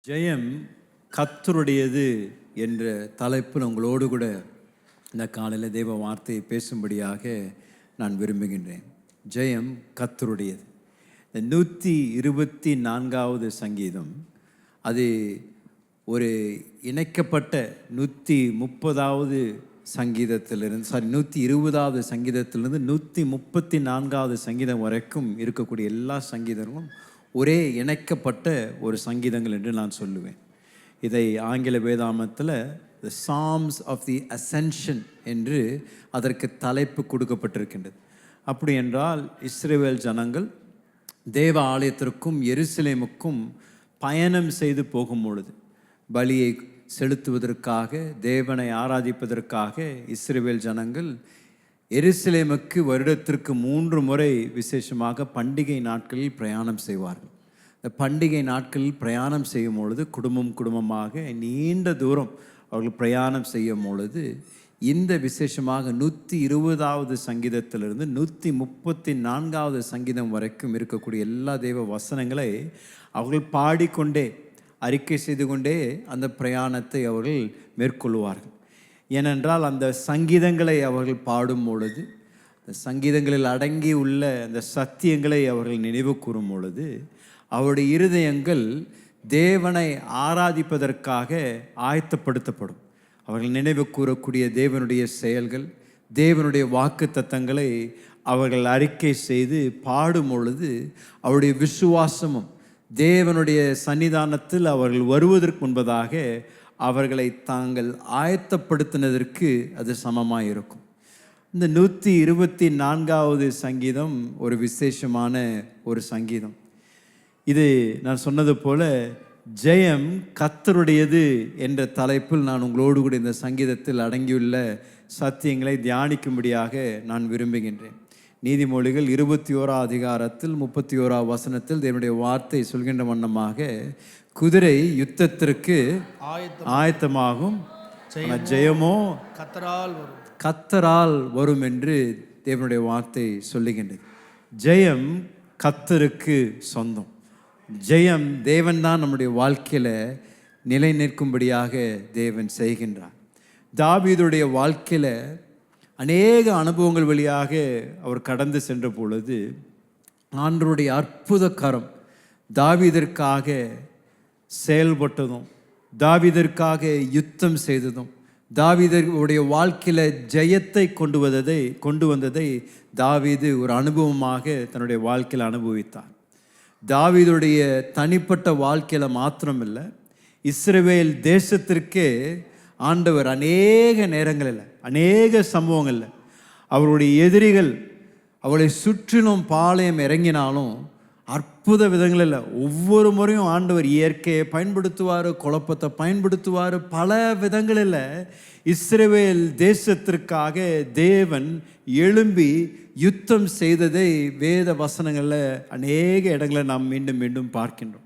ஜெயம் கர்த்தருடையது என்ற தலைப்பில் உங்களோடு கூட இந்த காலையில் தேவ வார்த்தையை பேசும்படியாக நான் விரும்புகின்றேன். ஜெயம் கர்த்தருடையது. இந்த 124வது சங்கீதம் அது ஒரு இணைக்கப்பட்ட 130வது சங்கீதத்திலிருந்து 120வது சங்கீதத்திலிருந்து 134வது சங்கீதம் வரைக்கும் இருக்கக்கூடிய எல்லா சங்கீதங்களும் ஒரே இணைக்கப்பட்ட ஒரு சங்கீதங்கள் என்று நான் சொல்லுவேன். இதை ஆங்கில வேதாமத்தில் த சாம்ஸ் ஆஃப் தி அசென்ஷன் என்று அதற்கு தலைப்பு கொடுக்கப்பட்டிருக்கின்றது. அப்படி என்றால் இஸ்ரவேல் ஜனங்கள் தேவ ஆலயத்திற்கும் எருசலேமுக்கும் பயணம் செய்து போகும் பொழுது பலியை செலுத்துவதற்காக, தேவனை ஆராதிப்பதற்காக இஸ்ரவேல் ஜனங்கள் எருசலேமுக்கு வருடத்திற்கு 3 முறை விசேஷமாக பண்டிகை நாட்களில் பிரயாணம் செய்வார்கள். இந்த பண்டிகை நாட்களில் பிரயாணம் செய்யும் பொழுது குடும்பமாக நீண்ட தூரம் அவர்கள் பிரயாணம் செய்யும் பொழுது இந்த விசேஷமாக 120வது சங்கீதத்திலிருந்து 134வது சங்கீதம் வரைக்கும் இருக்கக்கூடிய எல்லா தேவ வசனங்களை அவர்கள் பாடிக்கொண்டே அறிக்கை செய்து கொண்டே அந்த பிரயாணத்தை அவர்கள் மேற்கொள்வார்கள். ஏனென்றால் அந்த சங்கீதங்களை அவர்கள் பாடும் பொழுது, அந்த சங்கீதங்களில் அடங்கி உள்ள அந்த சத்தியங்களை அவர்கள் நினைவு கூறும் பொழுது அவருடைய இருதயங்கள் தேவனை ஆராதிப்பதற்காக ஆயத்தப்படுத்தப்படும். அவர்கள் நினைவு கூறக்கூடிய தேவனுடைய செயல்கள், தேவனுடைய வாக்கு தத்தங்களை அவர்கள் அறிக்கை செய்து பாடும் பொழுது அவருடைய விசுவாசமும் தேவனுடைய சன்னிதானத்தில் அவர்கள் வருவதற்கு முன்பதாக அவர்களை தாங்கள் ஆயத்தப்படுத்தினதற்கு அது சமமாக இருக்கும். இந்த 124வது சங்கீதம் ஒரு விசேஷமான ஒரு சங்கீதம். இது நான் சொன்னது போல ஜெயம் கர்த்தருடையது என்ற தலைப்பில் நான் உங்களோடு கூட இந்த சங்கீதத்தில் அடங்கியுள்ள சத்தியங்களை தியானிக்கும்படியாக நான் விரும்புகின்றேன். நீதிமொழிகள் 21 அதிகாரத்தில் 31 வசனத்தில் தேவனுடைய வார்த்தை சொல்கின்ற வண்ணமாக, குதிரை யுத்தத்திற்கு ஆயத்தமாகும், ஜெயமோ கர்த்தரால் வரும் என்று தேவனுடைய வார்த்தை சொல்லுகின்றது. ஜெயம் கர்த்தருக்கு சொந்தம். ஜெயம் தேவன் தான் நம்முடைய வாழ்க்கையில் நிலை நிற்கும்படியாக தேவன் செய்கின்றார். தாவீதுடைய வாழ்க்கையில் அநேக அனுபவங்கள் வழியாக அவர் கடந்து சென்ற பொழுது ஆண்டவருடைய அற்புத கரம் தாவீதிற்காக செயல்பட்டதும், தாவீதிற்காக யுத்தம் செய்ததும், தாவீதுடைய வாழ்க்கையில் ஜெயத்தை கொண்டு வந்ததை தாவீது ஒரு அனுபவமாக தன்னுடைய வாழ்க்கையில் அனுபவித்தார். தாவீதுடைய தனிப்பட்ட வாழ்க்கையில் மாத்திரமில்லை, இஸ்ரவேல் தேசத்திற்கே ஆண்டவர் அநேக நேரங்களில், அநேக சம்பவங்களில் அவருடைய எதிரிகள் அவளை சுற்றிலும் பாளையம் இறங்கினாலும் அற்புத விதங்களில் ஒவ்வொரு முறையும் ஆண்டவர் இயற்கையை பயன்படுத்துவார், குழப்பத்தை பயன்படுத்துவார். பல விதங்களில் இஸ்ரவேல் தேசத்திற்காக தேவன் எழும்பி யுத்தம் செய்ததை வேத வசனங்களில் அநேக இடங்களில் நாம் மீண்டும் மீண்டும் பார்க்கின்றோம்.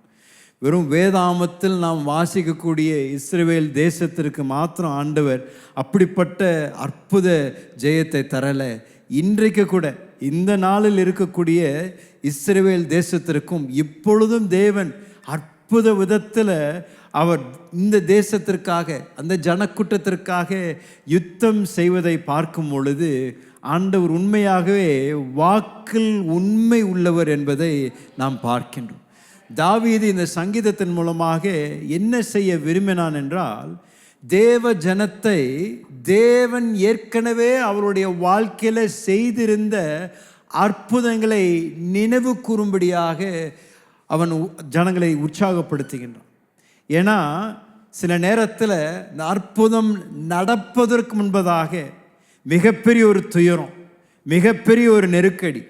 வெறும் வேதாமத்தில் நாம் வாசிக்கக்கூடிய இஸ்ரவேல் தேசத்திற்கு மாத்திரம் ஆண்டவர் அப்படிப்பட்ட அற்புத ஜெயத்தை தரலை. இன்றைக்கு கூட இந்த நாளில் இருக்கக்கூடிய இஸ்ரவேல் தேசத்திற்கும் இப்பொழுதும் தேவன் அற்புத விதத்தில் அவர் இந்த தேசத்திற்காக, அந்த ஜனக்கூட்டத்திற்காக யுத்தம் செய்வதை பார்க்கும் பொழுது ஆண்டவர் உண்மையாகவே வாக்கில் உண்மை உள்ளவர் என்பதை நாம் பார்க்கின்றோம். தாவீது இந்த சங்கீதத்தின் மூலமாக என்ன செய்ய விரும்பினான் என்றால், தேவ ஜனத்தை தேவன் ஏற்கனவே அவருடைய வாழ்க்கையில் செய்திருந்த அற்புதங்களை நினைவு கூறும்படியாக அவன் ஜனங்களை உற்சாகப்படுத்துகின்றான். ஏன்னா சில நேரத்தில் இந்த அற்புதம் நடப்பதற்கு முன்பதாக மிகப்பெரிய ஒரு துயரம், மிகப்பெரிய ஒரு நெருக்கடி,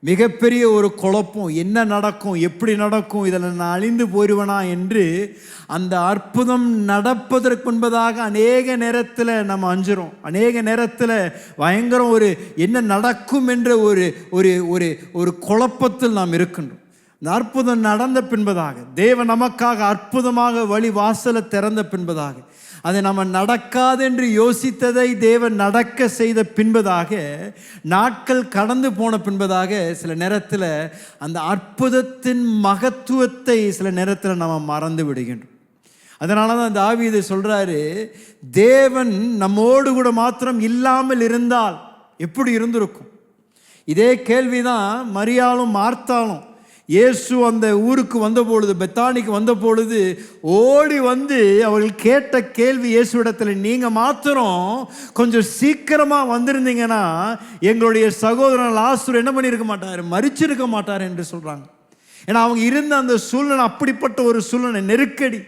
மிகப்பெரிய ஒரு குழப்பம், என்ன நடக்கும், எப்படி நடக்கும், இதில் நான் அழிந்து போயிடுவேனா என்று அந்த அற்புதம் நடப்பதற்கு முன்பதாக அநேக நேரத்தில் நம்ம அஞ்சுறோம். அநேக நேரத்தில் பயங்கரம் ஒரு என்ன நடக்கும் என்ற ஒரு குழப்பத்தில் நாம் இருக்கின்றோம். இந்த அற்புதம் நடந்த பின்பதாக, தேவன் நமக்காக அற்புதமாக வழி வாசலை திறந்த பின்பதாக, அதை நம்ம நடக்காது என்று யோசித்ததை தேவன் நடக்க செய்த பின்பதாக, நாட்கள் கடந்து போன பின்பதாக சில நேரத்தில் அந்த அற்புதத்தின் மகத்துவத்தை சில நேரத்தில் நம்ம மறந்து விடுகின்றோம். அதனால தான் தாவீது சொல்றாரு, தேவன் நம்மோடு கூட மாத்திரம் இல்லாமல் இருந்தால் எப்படி இருந்திருக்கும். இதே கேள்விதான் மரியாளும் மார்த்தாலும் இயேசு அந்த ஊருக்கு வந்த பொழுது, பெத்தானிக்கு வந்த பொழுது ஓடி வந்து அவர்கள் கேட்ட கேள்வி இயேசுவிடத்தில், நீங்கள் மாத்திரம் கொஞ்சம் சீக்கிரமாக வந்திருந்தீங்கன்னா எங்களுடைய சகோதரன் லாசரு என்ன பண்ணியிருக்க மாட்டார், மரிச்சிருக்க மாட்டார் என்று சொல்கிறாங்க. ஏன்னா அவங்க இருந்த அந்த சூழ்நிலை அப்படிப்பட்ட ஒரு சூழ்நிலை, நெருக்கடி,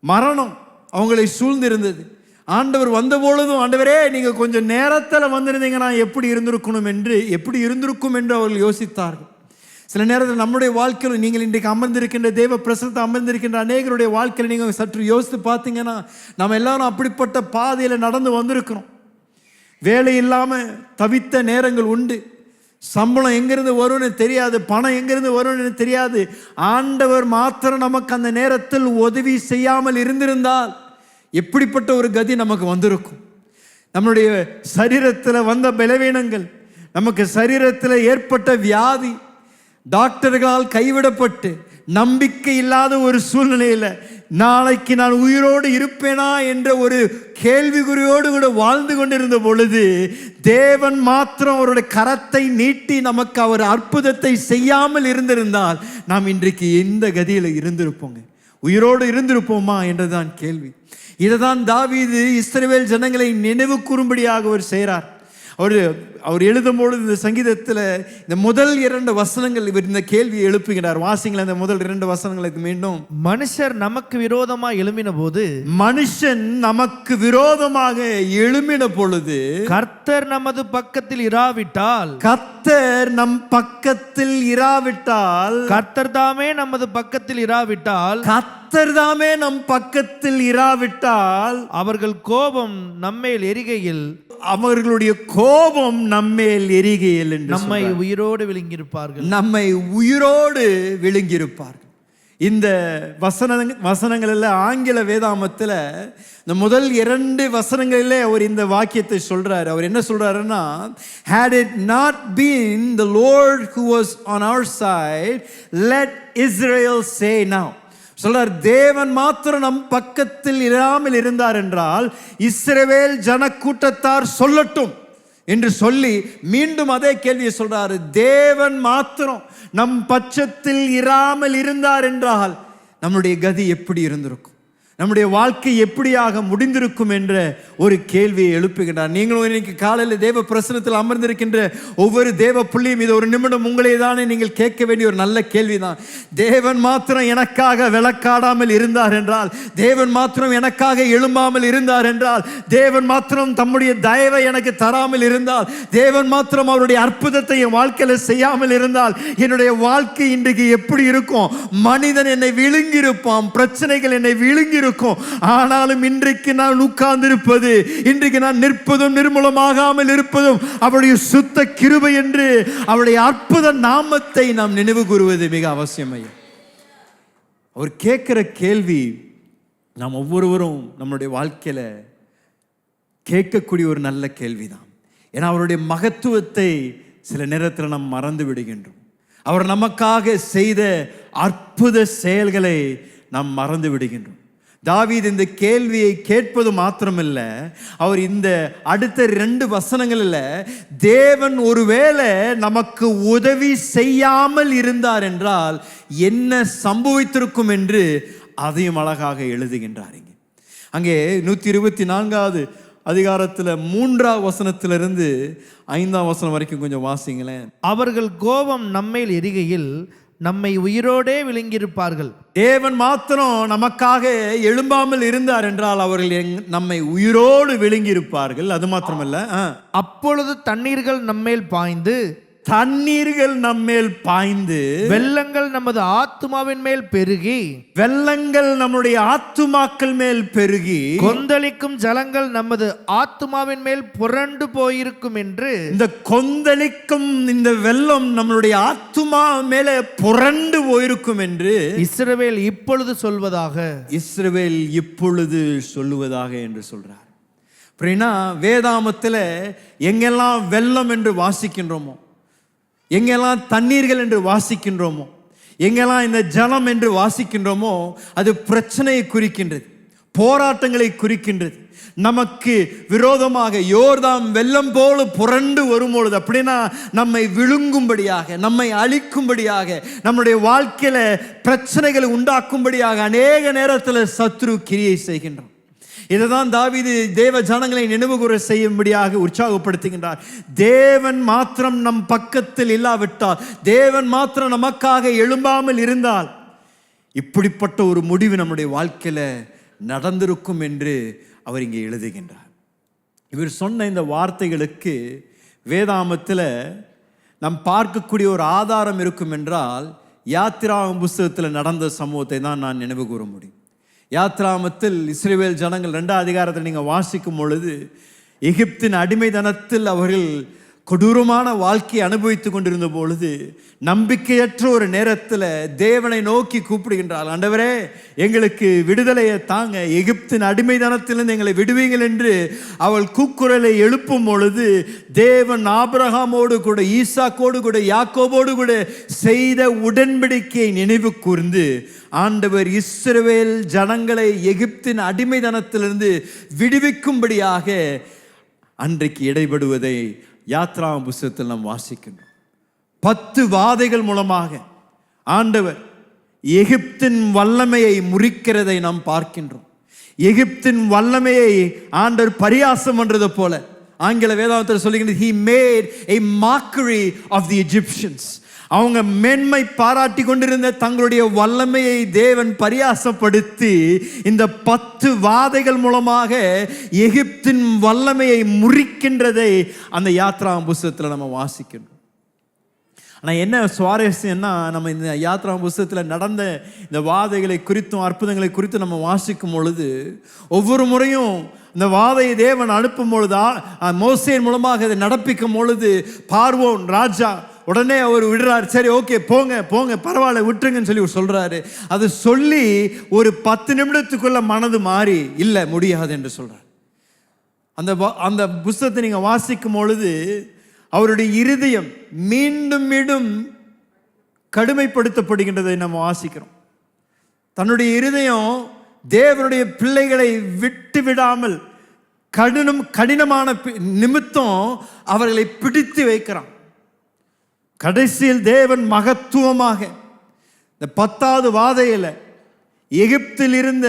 மரணம் அவங்களை சூழ்ந்திருந்தது. ஆண்டவர் வந்த பொழுதும், ஆண்டவரே நீங்கள் கொஞ்சம் நேரத்தில் வந்திருந்தீங்கன்னா எப்படி இருந்திருக்கும் என்று அவர்கள் யோசித்தார்கள். சில நேரத்தில் நம்முடைய வாழ்க்கையில் நீங்கள் இன்றைக்கு அமர்ந்திருக்கின்ற தேவ பிரசனத்தை அமர்ந்திருக்கின்ற அநேகருடைய வாழ்க்கையில் நீங்கள் சற்று யோசித்து பார்த்தீங்கன்னா, நம்ம எல்லாரும் அப்படிப்பட்ட பாதையில் நடந்து வந்திருக்கிறோம். வேலை இல்லாமல் தவித்த நேரங்கள் உண்டு. சம்பளம் எங்கிருந்து வரும்னு தெரியாது, பணம் எங்கிருந்து வரும்னு தெரியாது. ஆண்டவர் மாத்திரம் நமக்கு அந்த நேரத்தில் உதவி செய்யாமல் இருந்திருந்தால் எப்படிப்பட்ட ஒரு கதி நமக்கு வந்திருக்கும். நம்முடைய சரீரத்தில் வந்த பலவீனங்கள், நமக்கு சரீரத்தில் ஏற்பட்ட வியாதி, டாக்டர்களால் கைவிடப்பட்டு நம்பிக்கை இல்லாத ஒரு சூழ்நிலையில் நாளைக்கு நான் உயிரோடு இருப்பேனா என்ற ஒரு கேள்விக்குறியோடு கூட வாழ்ந்து கொண்டிருந்த பொழுது, தேவன் மாத்திரம் அவருடைய கரத்தை நீட்டி நமக்கு அவர் அற்புதத்தை செய்யாமல் இருந்திருந்தால் நாம் இன்றைக்கு எந்த கதியில் இருந்திருப்போங்க, உயிரோடு இருந்திருப்போமா என்றுதான் கேள்வி. இதை தான் தாவீது இஸ்ரவேல் ஜனங்களை நினைவு கூறும்படியாக அவர் செய்கிறார். அவர் எழுதும்பொழுது இந்த சங்கீதத்தில் இந்த முதல் 2 வசனங்கள் இவர் இந்த கேள்வியை எழுப்புகிறார். வாசிங்களேன் அந்த முதல் 2 வசனங்களுக்கு மீண்டும். மனுஷர் நமக்கு விரோதமாக எழும்பின போது, மனுஷன் நமக்கு விரோதமாக எழும்பின பொழுது, கர்த்தர் நமது பக்கத்தில் இராவிட்டால், கர்த்தர் நம் பக்கத்தில் இராவிட்டால், கர்த்தர் தாமே நமது பக்கத்தில் இராவிட்டால், கர்த்தர் தாமே நம் பக்கத்தில் இராவிட்டால், அவர்கள் கோபம் நம்மேல் எரிகையில், அவர்களுடைய கோபம் நம்மேல் எரிகையில் என்று நம்மை உயிரோடு விழுங்கியிருப்பார்கள், நம்மை உயிரோடு விழுங்கியிருப்பார்கள். இந்த வசனங்களில் ஆங்கில வேதாமத்தில் இந்த முதல் 2 வசனங்களிலே அவர் இந்த வாக்கியத்தை சொல்றார். அவர் என்ன சொல்றாருன்னா, had it not been the Lord who was on our side, let Israel say now. சொல்றார், தேவன் மாத்திரம் நம் பக்கத்தில் இராமல் இருந்தார் என்றால் இஸ்ரவேல் ஜனக்கூட்டத்தார் சொல்லட்டும் என்று சொல்லி மீண்டும் அதே கேள்வியை சொல்றாரு. தேவன் மாத்திரம் நம் பட்சத்தில் இராமல் இருந்தார் என்றால் நம்முடைய கதி எப்படி இருந்திருக்கும், நம்முடைய வாழ்க்கை எப்படியாக முடிந்திருக்கும் என்ற ஒரு கேள்வியை எழுப்புகின்றார். நீங்களும் இன்னைக்கு காலையில் தேவ பிரசனத்தில் அமர்ந்திருக்கின்ற ஒவ்வொரு தேவ புள்ளியும் இது ஒரு நிமிடம் உங்களே தானே நீங்கள் கேட்க வேண்டிய ஒரு நல்ல கேள்விதான். தேவன் மாத்திரம் எனக்காக விளக்காடாமல் இருந்தார் என்றால், தேவன் மாத்திரம் எனக்காக எழும்பாமல் இருந்தார் என்றால், தேவன் மாத்திரம் தம்முடைய தயவை எனக்கு தராமல் இருந்தால், தேவன் மாத்திரம் அவருடைய அற்புதத்தை என் வாழ்க்கையில் செய்யாமல் இருந்தால் என்னுடைய வாழ்க்கை இன்றைக்கு எப்படி இருக்கும்? மனிதன் என்னை விழுங்கியிருப்பான், பிரச்சனைகள் என்னை விழுங்கியிருக்கும். ஆனாலும் இன்றைக்கு நான் உட்கார்ந்திருப்பது, இன்றைக்கு நான் நிற்பதும் நிர்மூலமாகாமல் இருப்பதும் அவருடைய சுத்த கிருபை என்று அவருடைய அற்புத நாமத்தை நாம் நினைவு கூறுவது மிக அவசியம். அவர் கேட்கிற கேள்வி நாம் ஒவ்வொருவரும் நம்முடைய வாழ்க்கையில கேட்கக்கூடிய ஒரு நல்ல கேள்விதான். ஏன்னா அவருடைய மகத்துவத்தை சில நேரத்தில் நாம் மறந்து விடுகின்றோம். அவர் நமக்காக செய்த அற்புத செயல்களை நாம் மறந்து விடுகின்றோம். தாவீது இந்த கேள்வியை கேட்பது மாத்திரமில்ல, அவர் இந்த அடுத்த 2 வசனங்களில் தேவன் ஒருவேளை நமக்கு உதவி செய்யாமல் இருந்தார் என்றால் என்ன சம்பவித்திருக்கும் என்று அதையும் அழகாக எழுதுகின்றார். அங்கே 124வது அதிகாரத்தில் 3ஆம் வசனத்திலிருந்து 5ஆம் வசனம் வரைக்கும் கொஞ்சம் வாசிங்களேன். அவர்கள் கோபம் நம்மேல் எரிகையில் நம்மை உயிரோடே விழுங்கியிருப்பார்கள். தேவன் மாத்திரம் நமக்காக எழும்பாமல் இருந்தார் என்றால் அவர்கள் நம்மை உயிரோடு விழுங்கியிருப்பார்கள். அது மாத்திரமல்ல, அப்பொழுது தண்ணீர்கள் நம்மேல் பாய்ந்து, தண்ணீர்கள் நம்மேல் பாய்ந்து, வெள்ளங்கள் நமது ஆத்துமாவின் மேல் பெருகி, வெள்ளங்கள் நம்முடைய ஆத்துமாக்கள் மேல் பெருகி, கொந்தளிக்கும் ஜலங்கள் நமது ஆத்துமாவின் மேல் புரண்டு போயிருக்கும் என்று. இந்த கொந்தளிக்கும் இந்த வெள்ளம் நம்மளுடைய ஆத்துமா மேலே புரண்டு போயிருக்கும் என்று இஸ்ரவேல் இப்பொழுது சொல்வதாக, இஸ்ரவேல் இப்பொழுது சொல்லுவதாக என்று சொல்றார். அப்படின்னா வேதாமத்தில் எங்கெல்லாம் வெள்ளம் என்று வாசிக்கின்றோமோ, எங்கெல்லாம் தண்ணீர்கள் என்று வாசிக்கின்றோமோ, எங்கெல்லாம் இந்த ஜலம் என்று வாசிக்கின்றோமோ அது பிரச்சனையை குறிக்கின்றது, போராட்டங்களை குறிக்கின்றது. நமக்கு விரோதமாக யோர்தான் வெள்ளம் போல புரண்டு வரும்பொழுது, அப்படின்னா நம்மை விழுங்கும்படியாக, நம்மை அழிக்கும்படியாக, நம்முடைய வாழ்க்கையில பிரச்சனைகளை உண்டாக்கும்படியாக அநேக நேரத்தில் சத்ரு கிரியை செய்கின்றான். இதைதான் தாவீது தேவ ஜனங்களை நினைவுகூர செய்யும்படியாக உற்சாகப்படுத்துகின்றார். தேவன் மாத்திரம் நம் பக்கத்தில் இல்லாவிட்டால், தேவன் மாத்திரம் நமக்காக எழும்பாமல் இருந்தால் இப்படிப்பட்ட ஒரு முடிவு நம்முடைய வாழ்க்கையில நடந்திருக்கும் என்று அவர் இங்கே எழுதுகின்றார். இவர் சொன்ன இந்த வார்த்தைகளுக்கு வேதாமத்தில் நாம் பார்க்கக்கூடிய ஒரு ஆதாரம் இருக்கும் என்றால், யாத்திராகம புஸ்தகத்தில் நடந்த சம்பவத்தை தான் நான் நினைவு கூற முடியும். யாத்திராகமத்தில் இஸ்ரவேல் ஜனங்கள் 2ஆம் அதிகாரத்தில் நீங்கள் வாசிக்கும் பொழுது, எகிப்தின் அடிமைத்தனத்தில் அவர்கள் கொடூரமான வாழ்க்கையை அனுபவித்து கொண்டிருந்த பொழுது, நம்பிக்கையற்ற ஒரு நேரத்தில் தேவனை நோக்கி கூப்பிடுகின்றார். ஆண்டவரே, எங்களுக்கு விடுதலையை தாங்க, எகிப்தின் அடிமைத்தனத்திலிருந்து எங்களை விடுவீங்கள் என்று அவள் கூக்குரலை எழுப்பும் பொழுது, தேவன் ஆபிரகாமோடு கூட, ஈசாக்கோடு கூட, யாக்கோபோடு கூட செய்த உடன்படிக்கையை நினைவு கூர்ந்து ஆண்டவர் இஸ்ரவேல் ஜனங்களை எகிப்தின் அடிமைத்தனத்திலிருந்து விடுவிக்கும்படியாக அன்றைக்கு இடைபடுவதை யாத்ராகம புஸ்தகத்தில் நாம் வாசிக்கின்றோம். 10 வாதைகள் மூலமாக ஆண்டவர் எகிப்தின் வல்லமையை முறிக்கிறதை நாம் பார்க்கின்றோம். எகிப்தின் வல்லமையை ஆண்டவர் பரியாசம் பண்றது போல ஆங்கில வேதாகமத்தில் சொல்லுகிறது, he made a mockery of the Egyptians. அவங்க மேன்மை பாராட்டி கொண்டிருந்த தங்களுடைய வல்லமையை தேவன் பரியாசப்படுத்தி இந்த 10 வாதைகள் மூலமாக எகிப்தின் வல்லமையை முறிக்கின்றதை அந்த யாத்ராகம புஸ்தகத்தில் நம்ம வாசிக்கணும். ஆனால் என்ன சுவாரஸ்யம்னா, நம்ம இந்த யாத்ராகம புஸ்தகத்தில் நடந்த இந்த வாதைகளை குறித்தும் அற்புதங்களை குறித்தும் நம்ம வாசிக்கும் பொழுது, ஒவ்வொரு முறையும் இந்த வாதையை தேவன் அனுப்பும் பொழுதா, மோசேயின் மூலமாக இதை நடப்பிக்கும் பொழுது, பார்வோன் ராஜா உடனே அவர் விடுறாரு. சரி, ஓகே, போங்க போங்க, பரவாயில்ல, விட்டுருங்கன்னு சொல்லி சொல்றாரு. அது சொல்லி ஒரு 10 நிமிடத்துக்குள்ள மனது மாறி இல்லை, முடியாது என்று சொல்றார். அந்த புஸ்தகத்தை நீங்க வாசிக்கும் பொழுது அவருடைய இருதயம் மீண்டும் மீண்டும் கடுமைப்படுத்தப்படுகின்றதை நம்ம வாசிக்கிறோம். தன்னுடைய இருதயம் தேவனுடைய பிள்ளைகளை விட்டு விடாமல் கடினமான நிமித்தம் அவர்களை பிடித்து வைக்கிறான். கடைசியில் தேவன் மகத்துவமாக இந்த 10வது வாதையில் எகிப்தில் இருந்த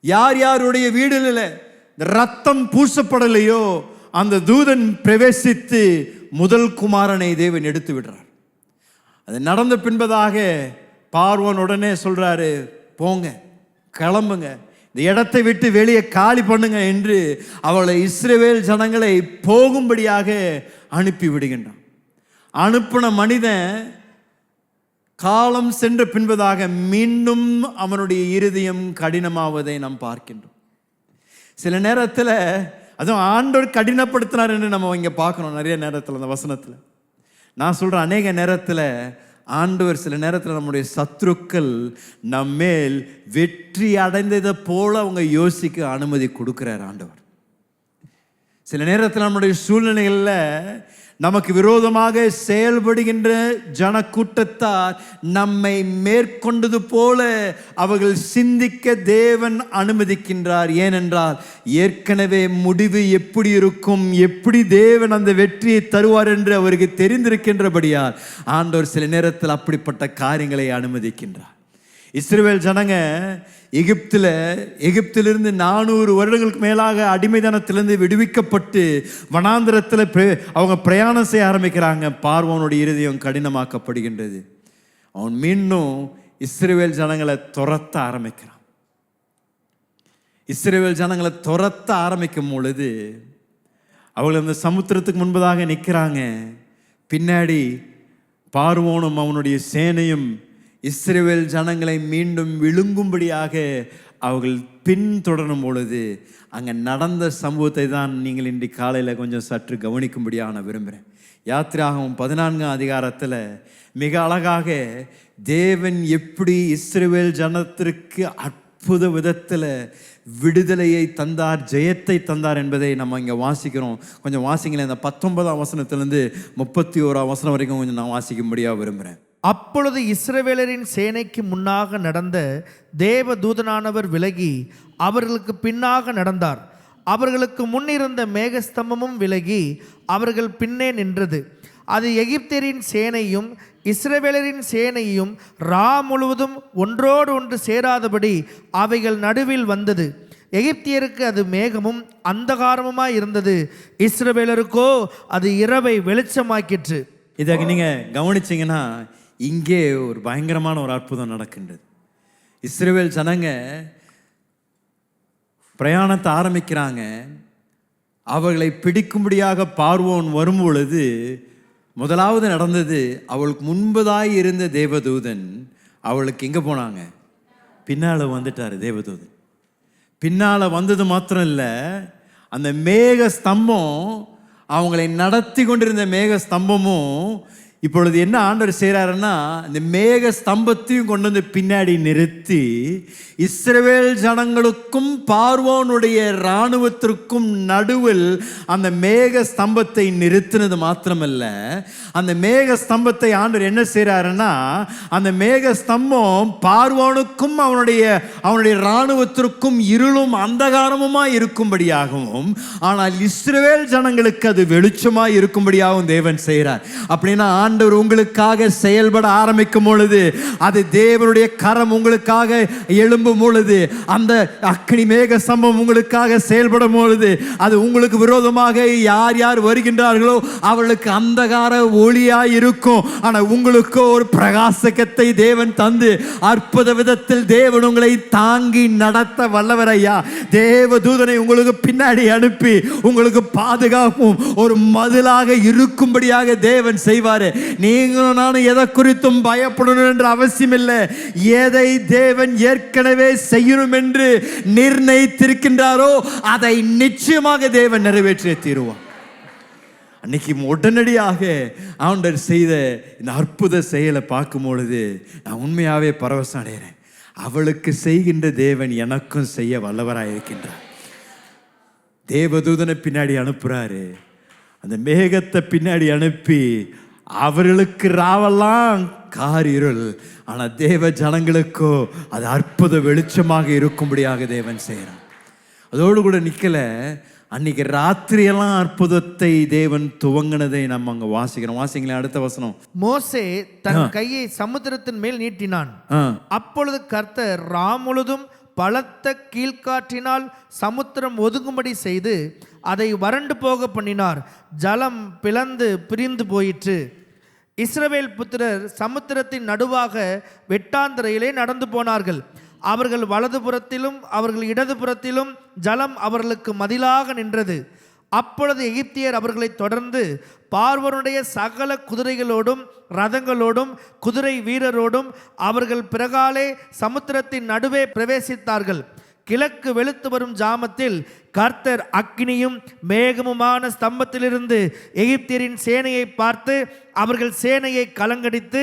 யார் யாருடைய வீடுகளில் ரத்தம் பூசப்படலையோ அந்த தூதன் பிரவேசித்து முதல் குமாரனை தேவன் எடுத்து விடுறார். அது நடந்த பின்பதாக பார்வோன் உடனே சொல்றாரு, போங்க, கிளம்புங்க, இந்த இடத்தை விட்டு வெளியே காலி பண்ணுங்க என்று அவளை இஸ்ரவேல் ஜனங்களை போகும்படியாக அனுப்பி விடுகின்றான். அனுப்பின மனிதன் காலம் சென்ற பின்பதாக மீண்டும் அவனுடைய இருதயம் கடினமாவதை நாம் பார்க்கின்றோம். சில நேரத்தில் அதுவும் ஆண்டவர் கடினப்படுத்தினார் என்று நம்ம இங்கே பார்க்கணும். நிறைய நேரத்தில் அந்த வசனத்தில் நான் சொல்கிறேன், அநேக நேரத்தில் ஆண்டவர் சில நேரத்தில் நம்முடைய சத்துருக்கள் நம்மேல் வெற்றி அடைந்ததை போல அவங்க யோசிக்க அனுமதி கொடுக்கிறார் ஆண்டவர். சில நேரத்தில் நம்முடைய சூழ்நிலைகளில் நமக்கு விரோதமாக செயல்படுகின்ற ஜனக்கூட்டத்தார் நம்மை மேற்கொண்டது போல அவர்கள் சிந்திக்க தேவன் அனுமதிக்கின்றார். ஏனென்றால் ஏற்கனவே முடிவு எப்படி இருக்கும், எப்படி தேவன் அந்த வெற்றியை தருவார் என்று அவருக்கு தெரிந்திருக்கின்றபடியால் ஆண்டவர் சில நேரத்தில் அப்படிப்பட்ட காரியங்களை அனுமதிக்கின்றார். இஸ்ரவேல் ஜனங்க எகிப்திலிருந்து 400 வருடங்களுக்கு மேலாக அடிமைத்தனத்திலிருந்து விடுவிக்கப்பட்டு வனாந்திரத்தில் அவங்க பிரயாணம் செய்ய ஆரம்பிக்கிறாங்க. பார்வோனுடைய இருதயம் கடினமாக்கப்படுகின்றது. அவன் மீண்டும் இஸ்ரவேல் ஜனங்களை துரத்த ஆரம்பிக்கிறான். இஸ்ரவேல் ஜனங்களை துரத்த ஆரம்பிக்கும் பொழுது அவர்கள் அந்த சமுத்திரத்துக்கு முன்பதாக நிற்கிறாங்க. பின்னாடி பார்வோனும் அவனுடைய சேனையும் இஸ்ரவேல் ஜனங்களை மீண்டும் விழுங்கும்படியாக அவர்கள் பின்தொடரும் பொழுது அங்கே நடந்த சம்பவத்தை தான் நீங்கள் இன்றைக்கு காலையில் கொஞ்சம் சற்று கவனிக்கும்படியாக நான் விரும்புகிறேன். யாத்திராகமம் 14ஆம் அதிகாரத்தில் மிக அழகாக தேவன் எப்படி இஸ்ரவேல் ஜனத்திற்கு அற்புத விதத்தில் விடுதலையை தந்தார், ஜெயத்தை தந்தார் என்பதை நம்ம இங்கே வாசிக்கிறோம். கொஞ்சம் வாசிங்களேன். இந்த 19ஆம் வசனத்திலேருந்து 31ஆம் வசனம் வரைக்கும் கொஞ்சம் நான் வாசிக்கும்படியாக விரும்புகிறேன். அப்பொழுது இஸ்ரவேலரின் சேனைக்கு முன்னாக நடந்த தேவ தூதனானவர் விலகி அவர்களுக்கு பின்னாக நடந்தார். அவர்களுக்கு முன்னிருந்த மேகஸ்தம்பமும் விலகி அவர்கள் பின்னே நின்றது. அது எகிப்தியரின் சேனையும் இஸ்ரவேலரின் சேனையும் முழுவதும் ஒன்றோடு ஒன்று சேராதபடி அவைகள் நடுவில் வந்தது. எகிப்தியருக்கு அது மேகமும் அந்தகாரமுமாய் இருந்தது, இஸ்ரவேலருக்கோ அது இரவை வெளிச்சமாக்கிற்று. இதை நீங்க கவனிச்சீங்கன்னா இங்கே ஒரு பயங்கரமான ஒரு அற்புதம் நடக்கின்றது. இஸ்ரவேல் ஜனங்க பிரயாணத்தை ஆரம்பிக்கிறாங்க. அவர்களை பிடிக்கும்படியாக பார்வோன் வரும் பொழுது முதலாவது நடந்தது, அவளுக்கு முன்பதாய் இருந்த தேவதூதன் அவளுக்கு எங்கே போனாங்க, பின்னால் வந்துட்டார். தேவதூதன் பின்னால் வந்தது மாத்திரம் இல்லை, அந்த மேக ஸ்தம்பம், அவங்களை நடத்தி கொண்டிருந்த மேக ஸ்தம்பமும் இப்பொழுது என்ன ஆண்டவர் செய்கிறாருன்னா, இந்த மேக ஸ்தம்பத்தையும் கொண்டு வந்து பின்னாடி நிறுத்தி இஸ்ரவேல் ஜனங்களுக்கும் பார்வோனுடைய இராணுவத்திற்கும் நடுவில் அந்த மேக ஸ்தம்பத்தை நிறுத்தினது மாத்திரமல்ல, அந்த மேக ஸ்தம்பத்தை ஆண்டவர் என்ன செய்கிறாருன்னா, அந்த மேக ஸ்தம்பம் பார்வோனுக்கும் அவனுடைய இராணுவத்திற்கும் இருளும் அந்தகாரமுமாய் இருக்கும்படியாகவும், ஆனால் இஸ்ரவேல் ஜனங்களுக்கு அது வெளிச்சமாய் இருக்கும்படியாகவும் தேவன் செய்கிறார். அப்படின்னா ஆண்டவர் உங்களுக்காக செயல்பட ஆரம்பிக்கும் பொழுது, அது தேவனுடைய கரம் உங்களுக்காக எழும்பும் பொழுது, அந்த அக்கினி மேக ஸ்தம்பம் உங்களுக்காக செயல்படும் பொழுது, அது உங்களுக்கு விரோதமாக யார் யார் வருகின்றார்களோ அவர்களுக்கு அந்தகார ஒளியாய் இருக்கும். ஆனால் உங்களுக்கு ஒரு பிரகாசகத்தை தேவன் தந்து அற்புத விதத்தில் தேவன் உங்களை தாங்கி நடத்த வல்லவரையா. தேவ தூதனை உங்களுக்கு பின்னாடி அனுப்பி உங்களுக்கு பாதுகாப்பும் ஒரு மதிலாக இருக்கும்படியாக தேவன் செய்வாரு. நீங்களும் நானும் எதை குறித்தும் பயப்படணும் என்ற அவசியம் இல்லை. எதை தேவன் ஏற்கனவே செய்யணும் என்று நிர்ணயித்திருக்கின்றாரோ அதை நிச்சயமாக தேவன் நிறைவேற்றிய தீருவார். அன்னைக்கு உடனடியாக ஆண்டவர் செய்த இந்த அற்புத செயலை பார்க்கும் பொழுது நான் உண்மையாகவே பரவசம் அடைகிறேன். அவளுக்கு செய்கின்ற தேவன் எனக்கும் செய்ய வல்லவராக இருக்கின்றார். தேவதூதனை பின்னாடி அனுப்புறாரு, அந்த மேகத்தை பின்னாடி அனுப்பி அவர்களுக்கு ராவெல்லாம் காரிருள், ஆனால் தேவ ஜனங்களுக்கோ அது அற்புத வெளிச்சமாக இருக்கும்படியாக தேவன் செய்கிறான். அதோடு கூட நிற்கல, அன்னைக்கு ராத்திரியெல்லாம் அற்புதத்தை தேவன் துவங்கினதை நம்ம அங்க வாசிக்கிறோம். வாசிங்களேன் அடுத்த வசனம். மோசே தன் கையை சமுத்திரத்தின் மேல் நீட்டினான். அப்பொழுது கர்த்தர் முழுதும் பலத்த கீழ்காற்றினால் சமுத்திரம் ஒதுங்கும்படி செய்து அதை வறண்டு போக பண்ணினார். ஜலம் பிளந்து பிரிந்து போயிற்று. இஸ்ரவேல் புத்திரர் சமுத்திரத்தின் நடுவாக வெட்டாந்தரையிலே நடந்து போனார்கள். அவர்கள் வலதுபுறத்திலும் அவர்கள் இடதுபுறத்திலும் ஜலம் அவர்களுக்கு மதிலாக நின்றது. அப்பொழுது எகிப்தியர் அவர்களை தொடர்ந்து பார்வோனுடைய சகல குதிரைகளோடும் ரதங்களோடும் குதிரை வீரரோடும் அவர்கள் பிறகாலே சமுத்திரத்தின் நடுவே பிரவேசித்தார்கள். கிழக்கு வெளுத்து வரும் ஜாமத்தில் கர்த்தர் அக்கினியும் மேகமுமான ஸ்தம்பத்திலிருந்து எகிப்தியரின் சேனையை பார்த்து அவர்கள் சேனையை கலங்கடித்து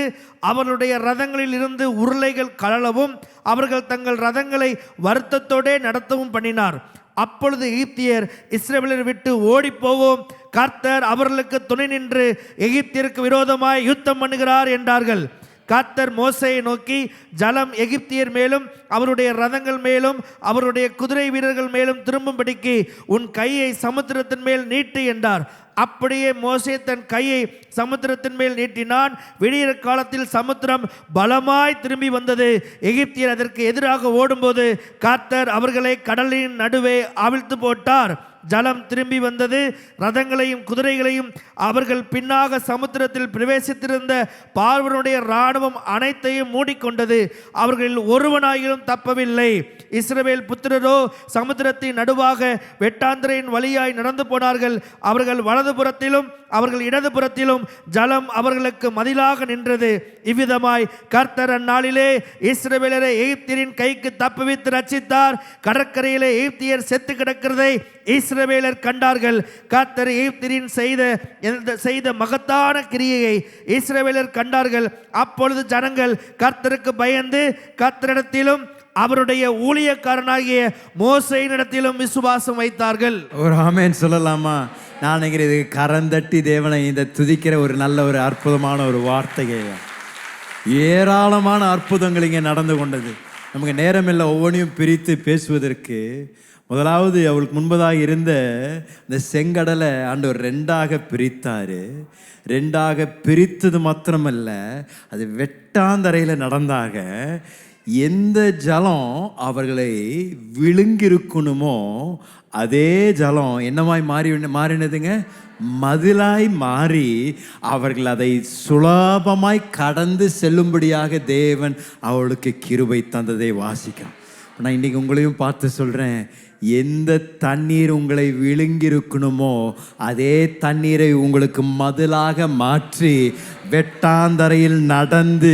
அவர்களுடைய ரதங்களில் இருந்து உருளைகள் கழலவும் அவர்கள் தங்கள் ரதங்களை வருத்தத்தோடே நடத்தவும் பண்ணினார். அப்பொழுது எகிப்தியர் இஸ்ரவேலரை விட்டு ஓடி போவோம், கர்த்தர் அவர்களுக்கு துணை நின்று எகிப்தியருக்கு விரோதமாய் யுத்தம் பண்ணுகிறார் என்றார்கள். கர்த்தர் மோசேயை நோக்கி, ஜலம் எகிப்தியர் மேலும் அவருடைய ரதங்கள் மேலும் அவருடைய குதிரை வீரர்கள் மேலும் திரும்பும்படிக்கு உன் கையை சமுத்திரத்தின் மேல் நீட்டு என்றார். அப்படியே மோசே தன் கையை சமுத்திரத்தின் மேல் நீட்டினான். விடியற் காலத்தில் சமுத்திரம் பலமாய் திரும்பி வந்தது. எகிப்தியர் அதற்கு எதிராக ஓடும்போது கர்த்தர் அவர்களை கடலின் நடுவே அவிழ்த்து போட்டார். ஜலம் திரும்பி வந்தது. ரதங்களையும் குதிரைகளையும் அவர்கள் பின்னாக சமுத்திரத்தில் பிரவேசித்திருந்த பார்வோனுடைய இராணுவம் அனைத்தையும் மூடிக்கொண்டது. அவர்களில் ஒருவனாயிலும் தப்பவில்லை. இஸ்ரவேல் புத்திரரோ சமுத்திரத்தின் நடுவாக வெட்டாந்திரையின் வழியாய் நடந்து போனார்கள். அவர்கள் வலதுபுறத்திலும் அவர்கள் இடதுபுறத்திலும் ஜலம் அவர்களுக்கு மதிலாக நின்றது. இவ்விதமாய் கர்த்தர் அந்நாளிலே இஸ்ரவேலரை எகிப்தியரின் கைக்கு தப்புவித்து ரட்சித்தார். கடற்கரையிலே எகிப்தியர் செத்து கிடக்கிறதை இஸ்ரவேலர் கண்டார்கள். கர்த்தர் எகிப்தியரின் செய்த மகத்தான கிரியையை இஸ்ரவேலர் கண்டார்கள். அப்பொழுது ஜனங்கள் கர்த்தருக்கு பயந்து கர்த்தரிடத்திலும் அவருடைய ஊழியக்காரனாகிய மோசேயினிடத்திலும் விசுவாசம் வைத்தார்கள். ஒரு ஆமென் சொல்லலாமா? நான் நினைக்கிறேன் கரந்தட்டி தேவனை இந்த துதிக்கிற ஒரு நல்ல ஒரு அற்புதமான ஒரு வார்த்தையை ஏராளமான அற்புதங்கள் இங்கே நடந்து கொண்டது. நமக்கு நேரமில்லை ஒவ்வொன்றையும் பிரித்து பேசுவதற்கு. முதலாவது அவளுக்கு முன்பதாக இருந்த இந்த செங்கடலை ஆண்டவர் ரெண்டாக பிரித்தார். ரெண்டாக பிரித்தது மாத்திரமல்ல, அது வெட்டாந்தரையில் நடந்தாக. எந்த ஜலம் அவர்களை விழுங்கிருக்கணுமோ அதே ஜலம் என்னமாய் மாறினதுங்க? மதிலாய் மாறி அவர்கள் அதை சுலபமாய் கடந்து செல்லும்படியாக தேவன் அவளுக்கு கிருபை தந்ததை வாசிக்கலாம். நான் இன்னைக்கு உங்களையும் பார்த்து சொல்கிறேன், எந்த தண்ணீர் உங்களை விழுங்கிருக்கணுமோ அதே தண்ணீரை உங்களுக்கு மதிலாக மாற்றி வெட்டாந்தரையில் நடந்து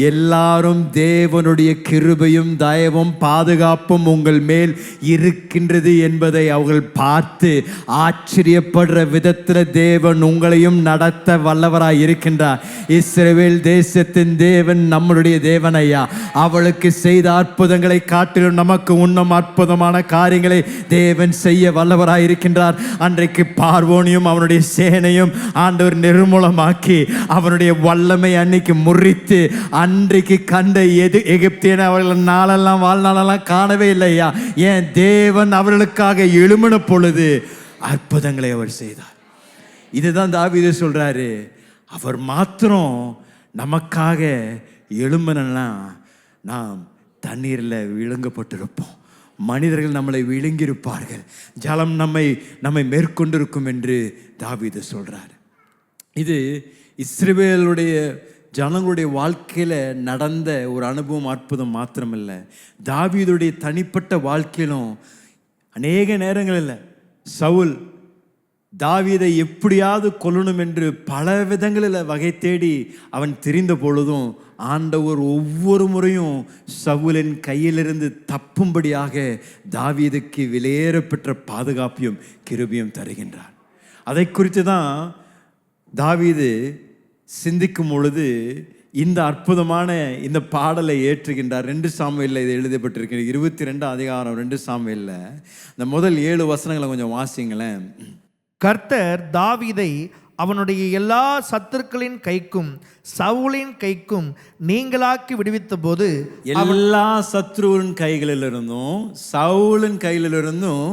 எல்லாரும் தேவனுடைய கிருபையும் தயவும் பாதுகாப்பும் உங்கள் மேல் இருக்கின்றது என்பதை அவர்கள் பார்த்து ஆச்சரியப்படுற விதத்தில் தேவன் உங்களையும் நடத்த வல்லவராய் இருக்கின்றார். இஸ்ரவேல் தேசத்தின் தேவன் நம்மளுடைய தேவன் ஐயா. அவளுக்கு செய்த அற்புதங்களை காட்டிலும் நமக்கு இன்னும் அற்புதமான காரியங்களை தேவன் செய்ய வல்லவராய் இருக்கின்றார். அன்றைக்கு பார்வோனையும் அவனுடைய சேனையும் ஆண்டவர் நிர்மூலமாக்கி அவனுடைய வல்லமை அன்னைக்கு முறித்து அன்றைக்கு கண்ட எகிப்தியனை அவர்கள் நாளெல்லாம் வாழ்நாளெல்லாம் காணவே இல்லையா. ஏன்? தேவன் அவர்களுக்காக எழும்பின பொழுது அற்புதங்களை அவர் செய்தார். இதுதான் தாவீது சொல்றாரு, அவர் மாத்திரம் நமக்காக எழும்பினா நாம் தண்ணீரில் விழுங்கப்பட்டிருப்போம். மனிதர்கள் நம்மளை விழுங்கியிருப்பார்கள், ஜலம் நம்மை மேற்கொண்டிருக்கும் என்று தாவீது சொல்றார். இது இஸ்ரவேலுடைய ஜனங்களுடைய வாழ்க்கையில் நடந்த ஒரு அனுபவம், அற்புதம் மாத்திரமில்லை, தாவீதுடைய தனிப்பட்ட வாழ்க்கையிலும் அநேக நேரங்களில் சவுல் தாவீதை எப்படியாவது கொல்லணும் என்று பல விதங்களில் வகை தேடி அவன் தெரிந்த பொழுதும் ஆண்டவர் ஒவ்வொரு முறையும் சவுலின் கையிலிருந்து தப்பும்படியாக தாவீதுக்கு விலையேற பெற்ற பாதுகாப்பையும் கிருபையும் தருகின்றார். அதை குறித்து தான் தாவீது சிந்திக்கும் பொழுது இந்த அற்புதமான இந்த பாடலை ஏற்றுகின்றார். 2 சாமுவேலில் இது எழுதப்பட்டிருக்கிற 22 அதிகாரம் 2 சாமுவேலில் இந்த முதல் 7 வசனங்களை கொஞ்சம் வாசிங்களேன். கர்த்தர் தாவீதை அவனுடைய எல்லா சத்துருக்களின் கைக்கும் சவுலின் கைக்கும் நீங்களாக்கி விடுவித்த போது, எல்லா சத்ருவின் கைகளிலிருந்தும் சவுலின் கையிலிருந்தும்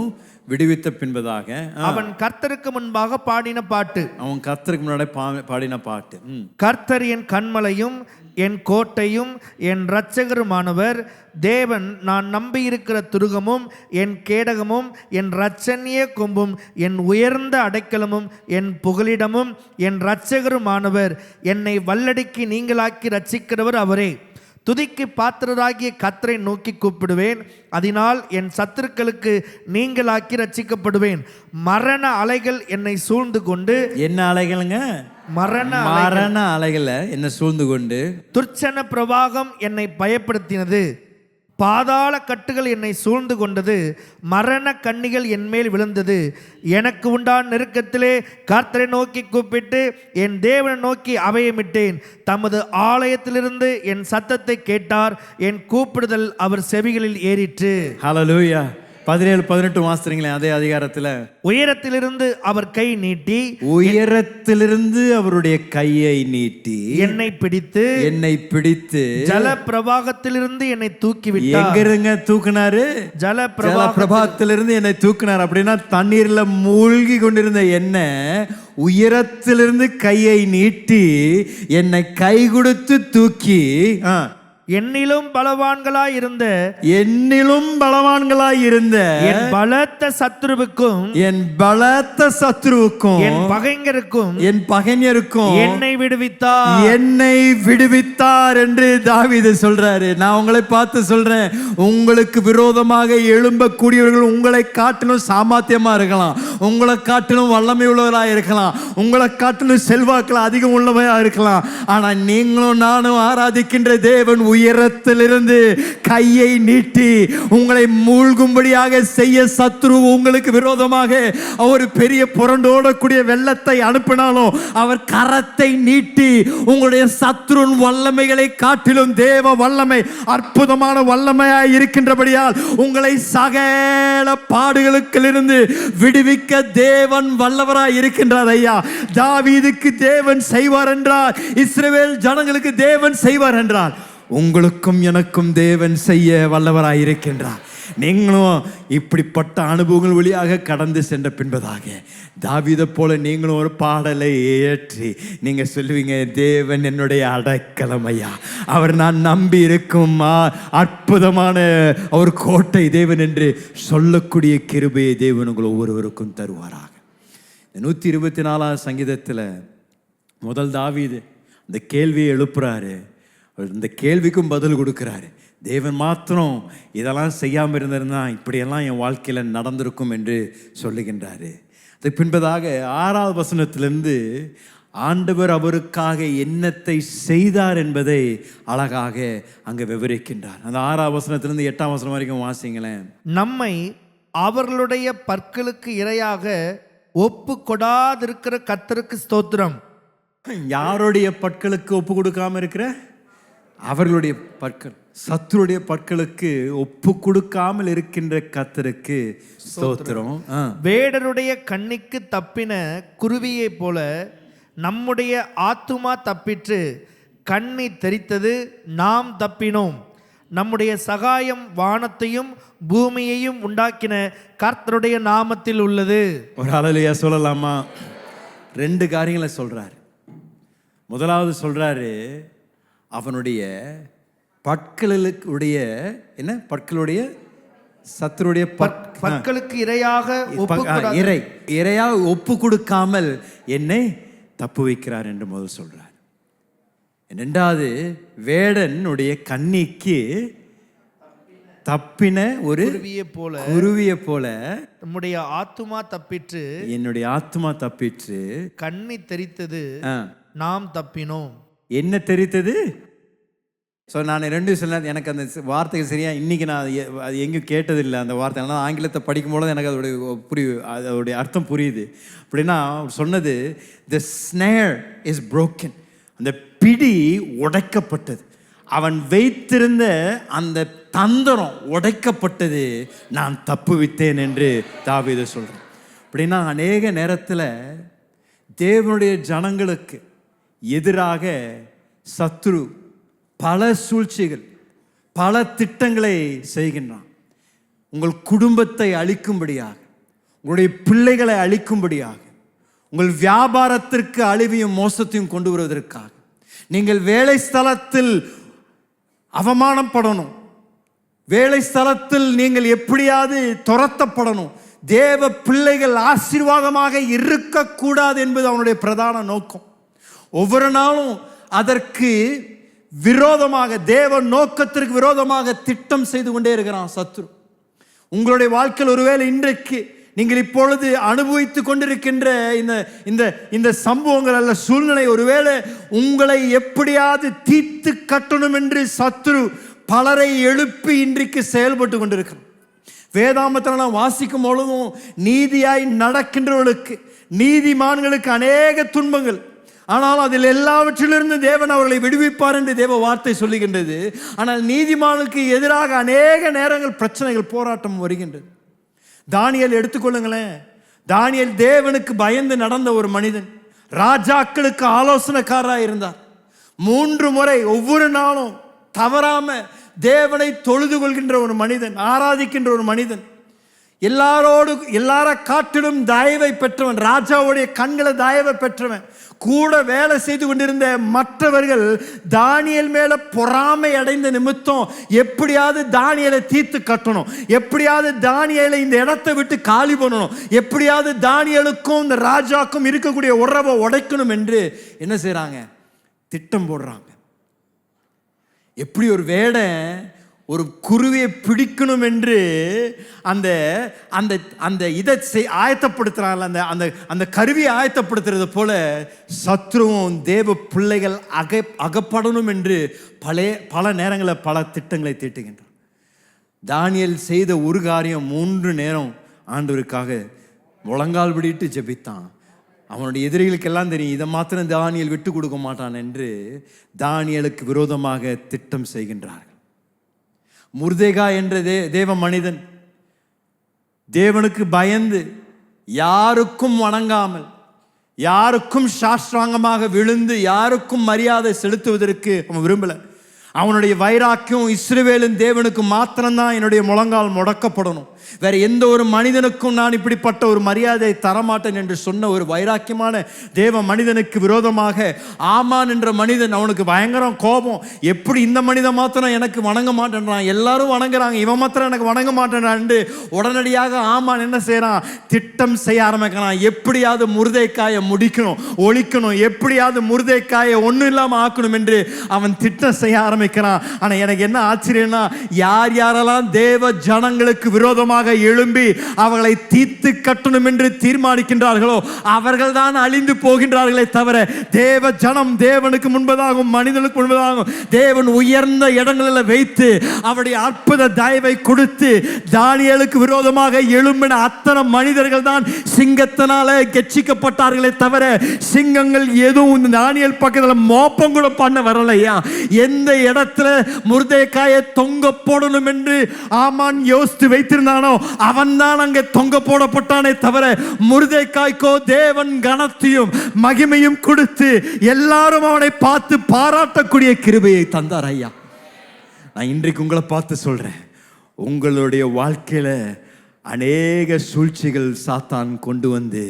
விடுவித்த பின்பதாக அவன் கர்த்தருக்கு முன்பாக பாடின பாட்டு. அவன் கர்த்தருக்கு முன்னாடி பாடின பாட்டு. கர்த்தர் என் கன்மலையும் என் கோட்டையும் என் இரட்சகருமானவர், தேவன் நான் நம்பியிருக்கிற துருகமும் என் கேடகமும் என் இரட்சணிய கொம்பும் என் உயர்ந்த அடைக்கலமும் என் புகலிடமும் என் இரட்சகருமானவர், என்னை வல்லடிக்கு நீங்களாக்கி ரட்சிக்கிறவர் அவரே. துதிக்கு பாத்திரராகிய கர்த்தரை நோக்கி கூப்பிடுவேன், அதனால் என் சத்துருக்களுக்கு நீங்களாக்கி ரட்சிக்கப்படுவேன். மரண அலைகள் என்னை சூழ்ந்து கொண்டு, என்ன அலைகளுங்க? மரண அலைகளை என்னை சூழ்ந்து கொண்டு, துர்ச்சன பிரவாகம் என்னை பயப்படுத்தினது, பாதாள கட்டுகள் என்னை சூழ்ந்து கொண்டது, மரண கண்ணிகள் என் மேல் விழுந்தது. எனக்கு உண்டான நெருக்கத்திலே கர்த்தரை நோக்கி கூப்பிட்டு என் தேவனை நோக்கி அபயமிட்டேன். தமது ஆலயத்திலிருந்து என் சத்தத்தை கேட்டார், என் கூப்பிடுதல் அவர் செவிகளில் ஏறிற்று. ஹல்லேலூயா. 17-18 வாசிக்கிறீங்களே அதே அதிகாரத்தில், உயரத்திலிருந்து அவர் கை நீட்டி, உயரத்திலிருந்து அவருடைய கையை நீட்டி என்னை பிடித்து ஜல பிரவாகத்திலிருந்து என்னை தூக்கி விட்டார். எங்க இருங்க தூக்குனாரு? ஜல பிரவாகத்திலிருந்து என்னை தூக்கினார். அப்படின்னா தண்ணீர்ல மூழ்கி கொண்டிருந்த என்ன உயரத்திலிருந்து கையை நீட்டி என்னை கை கொடுத்து தூக்கி என்னிலும் பலவான்களாய் இருந்த என் பலத்த சத்ருவுக்கும் என் பகைஞருக்கும் என்னை விடுவித்தார் என்று தாவீது சொல்றாரு. நான் உங்களை பார்த்து சொல்றேன், உங்களுக்கு விரோதமாக எழும்பக்கூடியவர்கள் உங்களை காட்டிலும் சாமர்த்தியமா இருக்கலாம், உங்களை காட்டிலும் வல்லமை உள்ளவராக இருக்கலாம், உங்களை காட்டிலும் செல்வாக்கில் அதிகம் உள்ளவராக இருக்கலாம். ஆனா நீங்களும் நானும் ஆராதிக்கின்ற தேவன் உயரத்திலிருந்து கையை நீட்டி உங்களை மூழ்கும்படியாக செய்ய சத்ரு உங்களுக்கு விரோதமாக ஒரு பெரிய புரண்டோடக்கூடிய வெள்ளத்தை அனுப்பினாலும் அவர் கரத்தை நீட்டி உங்களுடைய சத்ருன் வல்லமைகளை காட்டிலும் தேவ வல்லமை அற்புதமான வல்லமையாய் இருக்கின்றபடியால் உங்களை சகல பாடுகளுக்கு இருந்து விடுவிக்க தப்புவிக்க தேவன் வல்லவராய் இருக்கின்றார் ஐயா. தாவீதுக்கு தேவன் செய்வார் என்றார், இஸ்ரவேல் ஜனங்களுக்கு தேவன் செய்வார் என்றார், உங்களுக்கும் எனக்கும் தேவன் செய்ய வல்லவராய் இருக்கின்றார். நீங்களும் இப்படிப்பட்ட அனுபவங்கள் வழியாக கடந்து சென்ற பின்பதாக தாவீதை போல நீங்களும் ஒரு பாடலை ஏற்றி நீங்க சொல்லுவீங்க, தேவன் என்னுடைய அடைக்கலம் ஐயா, அவர் நான் நம்பி இருக்கும் அற்புதமான ஒரு கோட்டை தேவன் என்று சொல்லக்கூடிய கிருபையை தேவன் உங்கள் ஒவ்வொருவருக்கும் தருவாராக. 124ஆம் சங்கீதத்தில் முதல் தாவீது இந்த கேள்வியை எழுப்புறாரு, இந்த கேள்விக்கும் பதில் கொடுக்கிறாரு. தேவன் மாத்திரம் இதெல்லாம் செய்யாமல் இருந்திருந்தா இப்படியெல்லாம் என் வாழ்க்கையில் நடந்திருக்கும் என்று சொல்லுகின்றாரு. அதுக்கு பின்பதாக 6வது வசனத்திலிருந்து ஆண்டவர் அவருக்காக என்னத்தை செய்தார் என்பதை அழகாக அங்கே விவரிக்கின்றார். அந்த 6வது வசனத்திலிருந்து 8ஆம் வசனம் வரைக்கும் வாசிங்களேன். நம்மை அவர்களுடைய பற்களுக்கு இரையாக ஒப்பு கொடாதிருக்கிற கர்த்தருக்கு ஸ்தோத்திரம். யாருடைய பற்களுக்கு ஒப்பு கொடுக்காம இருக்கிற? அவர்களுடைய பற்கள், சத்துருடைய பற்களுக்கு ஒப்பு கொடுக்காமல் இருக்கின்ற கர்த்தருக்கு ஸ்தோத்திரம். வேடருடைய கண்ணிக்கு தப்பின குருவியை போல நம்முடைய ஆத்துமா தப்பிற்று, கண்ணி தெரித்தது, நாம் தப்பினோம். நம்முடைய சகாயம் வானத்தையும் பூமியையும் உண்டாக்கின கர்த்தருடைய நாமத்தில் உள்ளது. ஒரு ஹல்லேலூயா சொல்லலாமா? 2 காரியங்களை சொல்றாரு. முதலாவது சொல்றாரு, அவனுடைய பற்களுடைய என்ன, பற்களுடைய சத்துருடைய பற்களுக்கு இரையாக இரையாக ஒப்பு கொடுக்காமல் என்னை தப்பு வைக்கிறார் என்று முதல் சொல்றார். 2வது, வேடனுடைய கண்ணிக்கு தப்பின ஒரு குருவியை போல நம்முடைய ஆத்துமா தப்பிற்று, என்னுடைய ஆத்துமா தப்பிற்று, கண்ணி தெரித்தது, நாம் தப்பினோம். என்ன தெரித்தது? ஸோ நான் 2 சொன்னேன், எனக்கு அந்த வார்த்தைகள் சரியாக இன்றைக்கி நான் அது எங்கேயும் கேட்டதில்லை அந்த வார்த்தை. ஆனால் ஆங்கிலத்தை படிக்கும்போது எனக்கு அதோடைய அர்த்தம் புரியுது. அப்படின்னா சொன்னது, த ஸ்னேர் இஸ் broken, அந்த பிடி உடைக்கப்பட்டது, அவன் வைத்திருந்த அந்த தந்திரம் உடைக்கப்பட்டது, நான் தப்புவித்தேன் என்று தாவீது சொல்கிறேன். அப்படின்னா அநேக நேரத்தில் தேவனுடைய ஜனங்களுக்கு எதிராக சத்துரு பல சூழ்ச்சிகள், பல திட்டங்களை செய்கின்றான். உங்கள் குடும்பத்தை அழிக்கும்படியாக, உங்களுடைய பிள்ளைகளை அழிக்கும்படியாக, உங்கள் வியாபாரத்திற்கு அழிவையும் மோசத்தையும் கொண்டு வருவதற்காக, நீங்கள் வேலை ஸ்தலத்தில் அவமானப்படணும், வேலை ஸ்தலத்தில் நீங்கள் எப்படியாவது துரத்தப்படணும், தேவ பிள்ளைகள் ஆசீர்வாதமாக இருக்கக்கூடாது என்பது அவனுடைய பிரதான நோக்கம். ஒவ்வொரு நாளும் அதற்கு விரோதமாக, தேவ நோக்கத்திற்கு விரோதமாக திட்டம் செய்து கொண்டே இருக்கிறான் சத்துரு. உங்களுடைய வாழ்க்கையில் ஒருவேளை இன்றைக்கு நீங்கள் இப்பொழுது அனுபவித்துக் கொண்டிருக்கின்ற இந்த சம்பவங்கள் அல்ல சூழ்நிலை, ஒருவேளை உங்களை எப்படியாவது தீர்த்து கட்டணும் என்று சத்துரு பலரை எழுப்பி இன்றைக்கு செயல்பட்டு கொண்டிருக்கிறான். வேதாமத்தில் நான் வாசிக்கும் பொழுதும் நீதியாய் நடக்கின்றவர்களுக்கு, நீதிமான்களுக்கு அநேக துன்பங்கள், ஆனால் அதில் எல்லாவற்றிலிருந்து தேவன் அவர்களை விடுவிப்பார் என்று தேவ வார்த்தை சொல்லுகின்றது. ஆனால் நீதிமானுக்கு எதிராக அநேக நேரங்கள் பிரச்சனைகள், போராட்டம் வருகின்றது. தானியேல் எடுத்துக்கொள்ளுங்களேன். தானியேல் தேவனுக்கு பயந்து நடந்த ஒரு மனிதன், ராஜாக்களுக்கு ஆலோசனைக்காரராக இருந்தார். 3 முறை ஒவ்வொரு நாளும் தவறாம தேவனை தொழுது கொள்கின்ற ஒரு மனிதன், ஆராதிக்கின்ற ஒரு மனிதன், எல்லார காட்டிலும் தயவை பெற்றவன், ராஜாவுடைய கண்களை தயவை பெற்றவன். கூட வேலை செய்து கொண்டிருந்த மற்றவர்கள் தானியேல் மேல பொறாமை அடைந்த நிமித்தம் எப்படியாவது தானியேலை தீர்த்து கட்டணும், எப்படியாவது தானியேலை இந்த இடத்தை விட்டு காலி பண்ணணும், எப்படியாவது தானியேலுக்கும் இந்த ராஜாக்கும் இருக்கக்கூடிய உறவை உடைக்கணும் என்று என்ன செய்றாங்க? திட்டம் போடுறாங்க. எப்படி ஒரு வேடன் ஒரு குருவியை பிடிக்கணும் என்று அந்த அந்த அந்த இதை ஆயத்தப்படுத்துறாங்க, அந்த அந்த அந்த கருவியை ஆயத்தப்படுத்துறது போல சத்ருவும் தேவ பிள்ளைகள் அகப்படணும் என்று பல நேரங்களில் பல திட்டங்களை தீட்டுகின்றார். தானியேல் செய்த ஒரு காரியம், 3 நேரம் ஆண்டவருக்காக முழங்கால் பிடிட்டு ஜெபித்தான். அவனுடைய எதிரிகளுக்கெல்லாம் தெரியும், இதை மாத்திரம் தானியேல் விட்டு கொடுக்க மாட்டான் என்று தானியேலுக்கு விரோதமாக திட்டம் செய்கின்றார்கள். முர்தேகா என்ற தேவ மனிதன் தேவனுக்கு பயந்து யாருக்கும் வணங்காமல், யாருக்கும் சாஷ்டாங்கமாக விழுந்து யாருக்கும் மரியாதை செலுத்துவதற்கு அவன் விரும்பல. அவனுடைய வைராக்கியம் இஸ்ரவேலின் தேவனுக்கு மாத்திரம்தான் என்னுடைய முழங்கால் முடக்கப்படணும், வேற எந்த ஒரு மனிதனுக்கும் நான் இப்படிப்பட்ட ஒரு மரியாதையை தரமாட்டேன் என்று சொன்ன ஒரு வைராக்கியமான தேவ மனிதனுக்கு விரோதமாக ஆமான் என்ற மனிதன், அவனுக்கு பயங்கரம் கோபம். எப்படி இந்த மனிதன் மாத்திரம் எனக்கு வணங்க மாட்டேன்றான், எல்லாரும் வணங்குறாங்க, இவன் மாத்திரம் எனக்கு வணங்க மாட்டேன்றான் என்று உடனடியாக ஆமான் என்ன செய்யறான்? திட்டம் செய்ய ஆரம்பிக்கிறான். எப்படியாவது முருதைக்காயை முடிக்கணும், ஒழிக்கணும், எப்படியாவது முருதைக்காயை ஒன்றும் இல்லாமல் ஆக்கணும் என்று அவன் திட்டம் செய்ய ஆரம்பிக்கிறான். ஆனா எனக்கு என்ன ஆச்சரியம்னா, யார் யாரெல்லாம் தேவ ஜனங்களுக்கு விரோதமாக எழும்பி அவர்களை தீர்த்து கட்டணும் என்று தீர்மானிக்கின்றார்களோ அவர்கள் தான் அழிந்து போகின்றார்களே தவிர, தேவ ஜனம் தேவனுக்கு முன்பதாகவும் மனிதனுக்கு முன்பதாகவும் தேவன் உயர்ந்த இடங்களில் வைத்து அவருடைய அற்புத தயவை கொடுத்து தானியேலுக்கு விரோதமாக எழும்பின அத்தனை மனிதர்கள் தான் சிங்கத்தினால கெச்சிக்கப்பட்டார்களே தவிர, சிங்கங்கள் எதுவும் தானியேல் பக்கத்தில் மோப்பம் கூட பண்ண வரலையா? எந்த இடத்துல முர்தேக்காயை தொங்க போடணும் என்று ஆமான் யோசித்து வைத்திருந்தானோ அவன் தான் அங்கே தொங்க போடப்பட்டானே தவிர, முர்தேக்காய்க்கோ தேவன் கனத்தையும் மகிமையும் கொடுத்து எல்லாரும் அவனை பார்த்து பாராட்டக்கூடிய கிருபையை தந்தார். ஐயா, நான் இன்றைக்கு உங்களை பார்த்து சொல்றேன், உங்களுடைய வாழ்க்கையில அநேக சூழ்ச்சிகள் சாத்தான் கொண்டு வந்து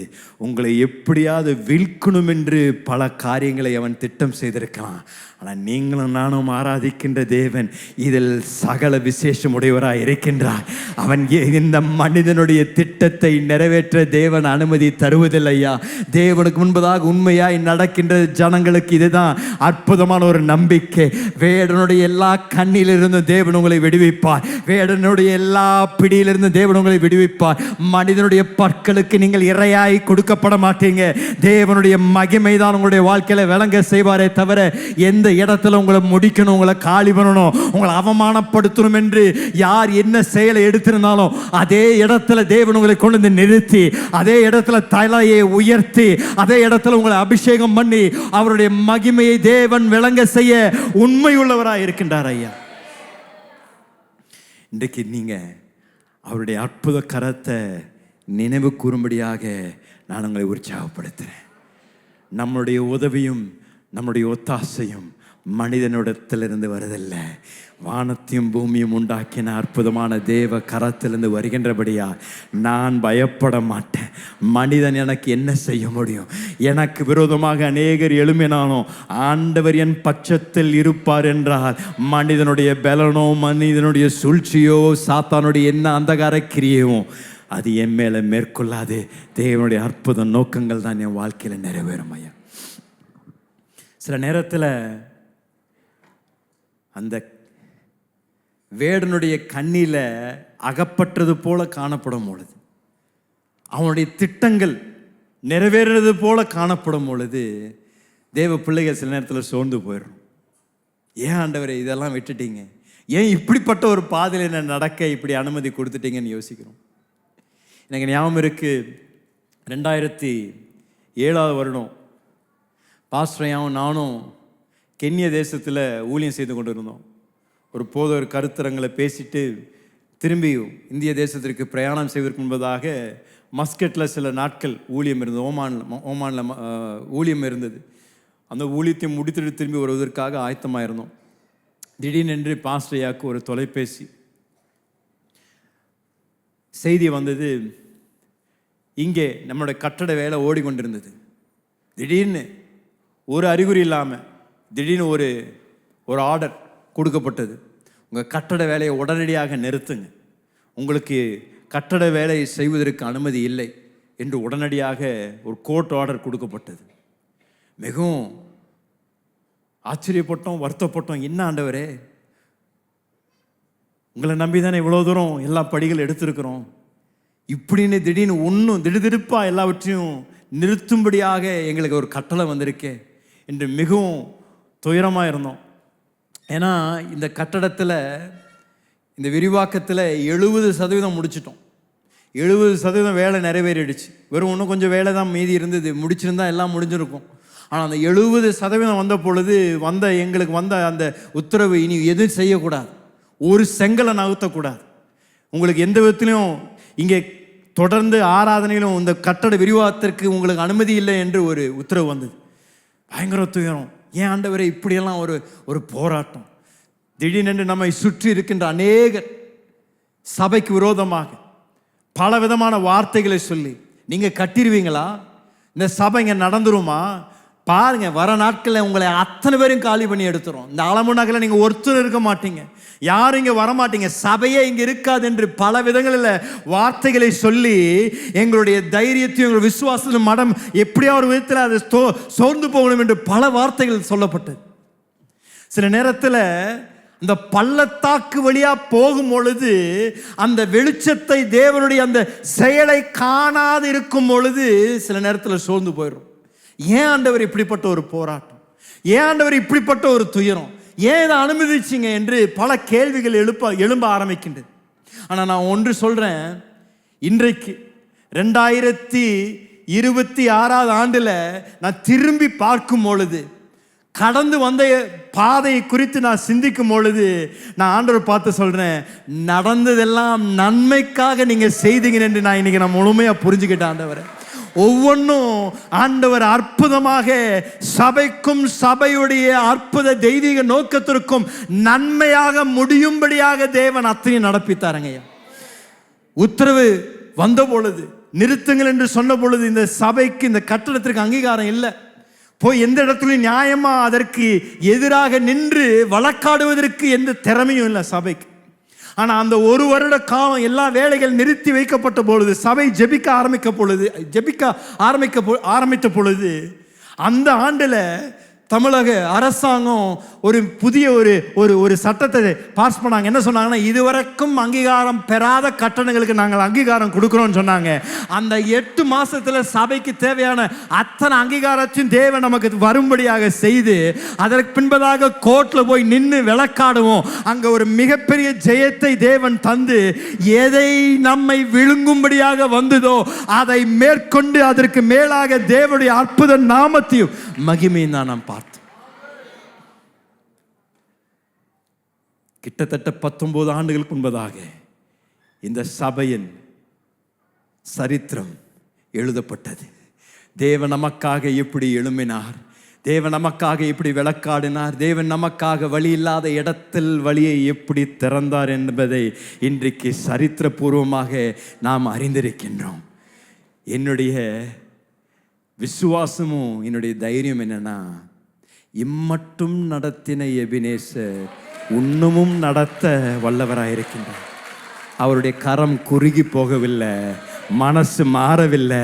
உங்களை எப்படியாவது வீழ்க்கணும் என்று பல காரியங்களை அவன் திட்டம் செய்திருக்கலாம். ஆனால் நீங்களும் நானும் ஆராதிக்கின்ற தேவன் இதில் சகல விசேஷம் உடையவராய் இருக்கின்றார். அவன் இந்த மனிதனுடைய திட்டத்தை நிறைவேற்ற தேவன் அனுமதி தருவதில்லையா? தேவனுக்கு முன்பதாக உண்மையாய் நடக்கின்ற ஜனங்களுக்கு இதுதான் அற்புதமான ஒரு நம்பிக்கை. வேடனுடைய எல்லா கண்ணிலிருந்தும் தேவன் உங்களை விடுவிப்பார். வேடனுடைய எல்லா பிடியிலிருந்தும் தேவன் உங்களை விடுவிப்பார். மனிதனுடைய பற்களுக்கு நீங்கள் இரையாய் கொடுக்கப்பட மாட்டீங்க. தேவனுடைய மகிமை தான் உங்களுடைய வாழ்க்கையில விளங்க செய்வாரே தவிர, எந்த இடத்துல உங்களை முடிக்கணும், உங்களை காலி பண்ணணும், உங்களை அவமானப்படுத்தணும் என்று யார் என்ன செயலை எடுத்திருந்தாலும் அதே இடத்துல தேவன் உங்களை கொண்டு வந்து நிறுத்தி, அதே இடத்துல தலையை உயர்த்தி, அதே இடத்துல உங்களை அபிஷேகம் பண்ணி அவருடைய மகிமையை தேவன் விளங்க செய்ய உண்மை உள்ளவராய் இருக்கின்றார். ஐயா, இன்றைக்கு நீங்க அவருடைய அற்புத கரத்தை நினைவு கூறும்படியாக நான் உங்களை உற்சாகப்படுத்துகிறேன். நம்முடைய உதவியும் நம்முடைய ஒத்தாசையும் மனிதனிடத்திலிருந்து வருதில்லை, வானத்தையும் பூமியும் உண்டாக்கின அற்புதமான தேவ கரத்திலிருந்து வருகின்றபடியா நான் பயப்பட மாட்டேன். மனிதன் எனக்கு என்ன செய்ய முடியும்? எனக்கு விரோதமாக அநேகர் எழும்பினாலும் ஆண்டவர் என் பட்சத்தில் இருப்பார் என்றால், மனிதனுடைய பலனோ மனிதனுடைய சூழ்ச்சியோ சாத்தானுடைய என்ன அந்தகார கிரியோ அது என் மேலே மேற்கொள்ளாது. தேவனுடைய அற்புத நோக்கங்கள் தான் என் வாழ்க்கையில் நிறைவேறும். ஐயா, சில நேரத்தில் அந்த வேடனுடைய கண்ணில அகப்பட்டது போல காணப்படும் பொழுது, அவனுடைய திட்டங்கள் நிறைவேறது போல காணப்படும் பொழுது, தேவ பிள்ளைகள் சில நேரத்தில் சோர்ந்து போயிடும். ஏன் ஆண்டவரே இதெல்லாம் விட்டுட்டீங்க? ஏன் இப்படிப்பட்ட ஒரு பாதையில் என்ன நடக்க இப்படி அனுமதி கொடுத்துட்டீங்கன்னு யோசிக்கிறோம். எனக்கு ஞாபகம் இருக்கு, 2007 வருடம் பாஸ்டரையாவும் நானும் கென்யா தேசத்தில் ஊழியம் செய்து கொண்டு இருந்தோம். ஒரு போதொரு கருத்தரங்களை பேசிட்டு திரும்பி இந்திய தேசத்திற்கு பிரயாணம் செய்வதற்கு முன்பதாக மஸ்கட்டில் சில நாட்கள் ஊழியம் இருந்தது. ஓமானில் ஊழியம் இருந்தது. அந்த ஊழியத்தை முடித்துட்டு திரும்பி வருவதற்காக ஆயத்தமாக இருந்தோம். திடீரென்று பாஸ்டரையாவுக்கு ஒரு தொலைபேசி செய்தி வந்தது. இங்கே நம்மளுடைய கட்டட வேலை ஓடிக்கொண்டிருந்தது. திடீர்னு ஒரு அறிகுறி இல்லாமல் திடீர்னு ஒரு ஆர்டர் கொடுக்கப்பட்டது. உங்கள் கட்டட வேலையை உடனடியாக நிறுத்துங்க, உங்களுக்கு கட்டட வேலையை செய்வதற்கு அனுமதி இல்லை என்று உடனடியாக ஒரு கோர்ட் ஆர்டர் கொடுக்கப்பட்டது. மிகவும் ஆச்சரியப்பட்டோம், வருத்தப்பட்டோம். என்ன ஆண்டவரே, உங்களை நம்பி தானே இவ்வளோ தூரம் எல்லா படிகள் எடுத்திருக்கிறோம், இப்படின்னு திடீர்னு ஒன்றும் திடுதிடுப்பாக எல்லாவற்றையும் நிறுத்தும்படியாக எங்களுக்கு ஒரு கட்டளை வந்திருக்கே என்று மிகவும் துயரமாக இருந்தோம். ஏன்னா இந்த கட்டடத்தில் இந்த விரிவாக்கத்தில் 70% முடிச்சிட்டோம். 70% வேலை நிறைவேறிடுச்சு. வெறும் இன்னும் கொஞ்சம் வேலை தான் மீதி இருந்தது. முடிச்சிருந்தா எல்லாம் முடிஞ்சிருக்கும். ஆனால் அந்த 70% வந்த பொழுது எங்களுக்கு வந்த அந்த உத்தரவு, இனி எதுவும் செய்யக்கூடாது, ஒரு செங்கலை நகர்த்தக்கூடாது, உங்களுக்கு எந்த விதத்துலையும் இங்கே தொடர்ந்து ஆராதனையிலும் இந்த கட்டட விரிவாகத்திற்கு உங்களுக்கு அனுமதி இல்லை என்று ஒரு உத்தரவு வந்தது. பயங்கர துயரம். ஏன் ஆண்டவரே இப்படியெல்லாம் ஒரு போராட்டம்? திடீரென்று நம்மை சுற்றி இருக்கின்ற அநேகர் சபைக்கு விரோதமாக பல விதமான வார்த்தைகளை சொல்லி, நீங்கள் கட்டிடுவீங்களா, இந்த சபை இங்கே நடந்துருமா, பாருங்க வர நாட்களில் உங்களை அத்தனை பேரும் காலி பண்ணி எடுத்துரும், இந்த ஆலமுன்னாக்கில் நீங்கள் ஒருத்தர் இருக்க மாட்டீங்க, யாரும் இங்கே வரமாட்டீங்க, சபையே இங்கே இருக்காது என்று பல விதங்களில் வார்த்தைகளை சொல்லி எங்களுடைய தைரியத்தையும் எங்களுடைய விசுவாசத்தின் மடம் எப்படியா ஒரு விதத்தில் அதை சோர்ந்து போகணும் என்று பல வார்த்தைகள் சொல்லப்பட்டது. சில நேரத்தில் இந்த பள்ளத்தாக்கு வழியா போகும் பொழுது அந்த வெளிச்சத்தை, தேவனுடைய அந்த செயலை காணாது இருக்கும் பொழுது சில நேரத்தில் சோர்ந்து போயிடும். ஏன் ஆண்டவர் இப்படிப்பட்ட ஒரு போராட்டம், ஏன் ஆண்டவர் இப்படிப்பட்ட ஒரு துயரம், ஏன் இதை அனுமதிச்சிங்க என்று பல கேள்விகள் எழும்ப ஆரம்பிக்கின்றது. ஆனால் நான் ஒன்று சொல்கிறேன், இன்றைக்கு 2026 ஆண்டில் நான் திரும்பி பார்க்கும் பொழுது, கடந்து வந்த பாதையை குறித்து நான் சிந்திக்கும் பொழுது, நான் ஆண்டவர் பார்த்து சொல்கிறேன், நடந்ததெல்லாம் நன்மைக்காக நீங்கள் செய்தீங்க என்று நான் இன்னைக்கு முழுமையாக புரிஞ்சுக்கிட்டேன். ஆண்டவர் ஒவ்வொன்றும் ஆண்டவர் அற்புதமாக சபைக்கும் சபையுடைய அற்புத தெய்வீக நோக்கத்திற்கும் நன்மையாக முடியும்படியாக தேவன் அத்தனையும் நடப்பித்தாருங்கய்யா. உத்தரவு வந்த பொழுது, நிறுத்துங்கள் என்று சொன்ன பொழுது, இந்த சபைக்கு, இந்த கட்டடத்திற்கு அங்கீகாரம் இல்லை. போய் எந்த இடத்துலையும் நியாயமா அதற்கு எதிராக நின்று வழக்காடுவதற்கு எந்த திறமையும் இல்லை சபைக்கு. ஆனால் அந்த ஒரு வருட காலம் எல்லா வேலைகள் நிறுத்தி வைக்கப்பட்ட பொழுது, சபை ஜெபிக்க ஆரம்பித்த பொழுது, அந்த ஆண்டில் தமிழக அரசாங்கம் ஒரு புதிய ஒரு சட்டத்தை பாஸ் பண்ணாங்க. என்ன சொன்னாங்கன்னா, இதுவரைக்கும் அங்கீகாரம் பெறாத கட்டணங்களுக்கு நாங்கள் அங்கீகாரம் கொடுக்குறோம்னு சொன்னாங்க. அந்த 8 மாசத்துல சபைக்கு தேவையான அத்தனை அங்கீகாரத்தையும் தேவன் நமக்கு வரும்படியாக செய்து, அதற்கு பின்பதாக கோர்ட்ல போய் நின்று விளக்காடுவோம். அங்க ஒரு மிகப்பெரிய ஜெயத்தை தேவன் தந்து, எதை நம்மை விழுங்கும்படியாக வந்ததோ அதை மேற்கொண்டு அதற்கு மேலாக தேவனுடைய அற்புத நாமத்தையும் மகிமையும் தான் நாம் பார்த்தோம். கிட்டத்தட்ட 19 ஆண்டுகளுக்கு முன்பதாக இந்த சபையின் சரித்திரம் எழுதப்பட்டது. தேவன் நமக்காக எப்படி எழும்பினார், தேவன் நமக்காக எப்படி விளக்காடினார், தேவன் நமக்காக வழி இல்லாத இடத்தில் வழியை எப்படி திறந்தார் என்பதை இன்றைக்கு சரித்திரபூர்வமாக நாம் அறிந்திருக்கின்றோம். என்னுடைய விசுவாசமும் என்னுடைய தைரியம் என்னன்னா, இம்மட்டும் நடத்தின எபினேசர் இன்னமும் நடத்த வல்லவராயிருக்கின்றார். அவருடைய கரம் குறுகி போகவில்லை, மனசு மாறவில்லை,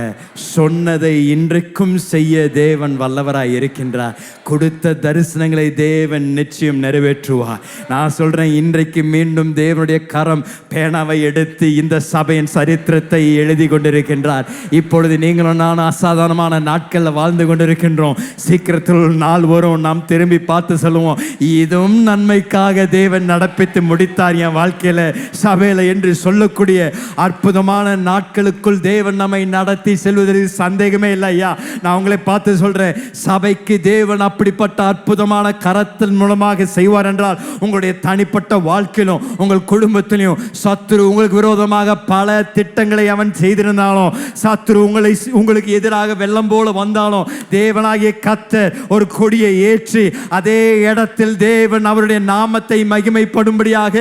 சொன்னதை இன்றைக்கும் செய்ய தேவன் வல்லவராய் இருக்கின்றார். கொடுத்த தரிசனங்களை தேவன் நிச்சயம் நிறைவேற்றுவார். நான் சொல்றேன், இன்றைக்கு மீண்டும் தேவனுடைய கரம் பேனாவை எடுத்து இந்த சபையின் சரித்திரத்தை எழுதி கொண்டிருக்கின்றார். இப்பொழுது நீங்களும் நான் அசாதாரணமான நாட்களில் வாழ்ந்து கொண்டிருக்கின்றோம். சீக்கிரத்தில் ஒரு நாள் வரும், நாம் திரும்பி பார்த்து சொல்லுவோம், இதுவும் நன்மைக்காக தேவன் நடப்பித்து முடித்தார் என் வாழ்க்கையில, சபையில என்று சொல்லக்கூடிய அற்புதமான நாட்களுக்கு தேவன் நம்மை நடத்தி செல்வதற்கு சந்தேகமே இல்லை. ஐயா, நான் உங்களை பார்த்து சொல்றேன், சபைக்கு தேவன் அப்படிப்பட்ட அற்புதமான கரத்தின் மூலமாக செய்வார் என்றால், உங்களுடைய தனிப்பட்ட வாழ்க்கையிலும் உங்கள் குடும்பத்திலும் சத்துரு உங்களுக்கு விரோதமாக பல திட்டங்களை அவன் செய்திருந்தாலும், சத்துரு உங்களுக்கு எதிராக வெள்ளம் போல வந்தாலும், தேவனாகிய கர்த்தர் ஒரு கொடியை ஏற்றி அதே இடத்தில் தேவன் அவருடைய நாமத்தை மகிமைப்படும்படியாக,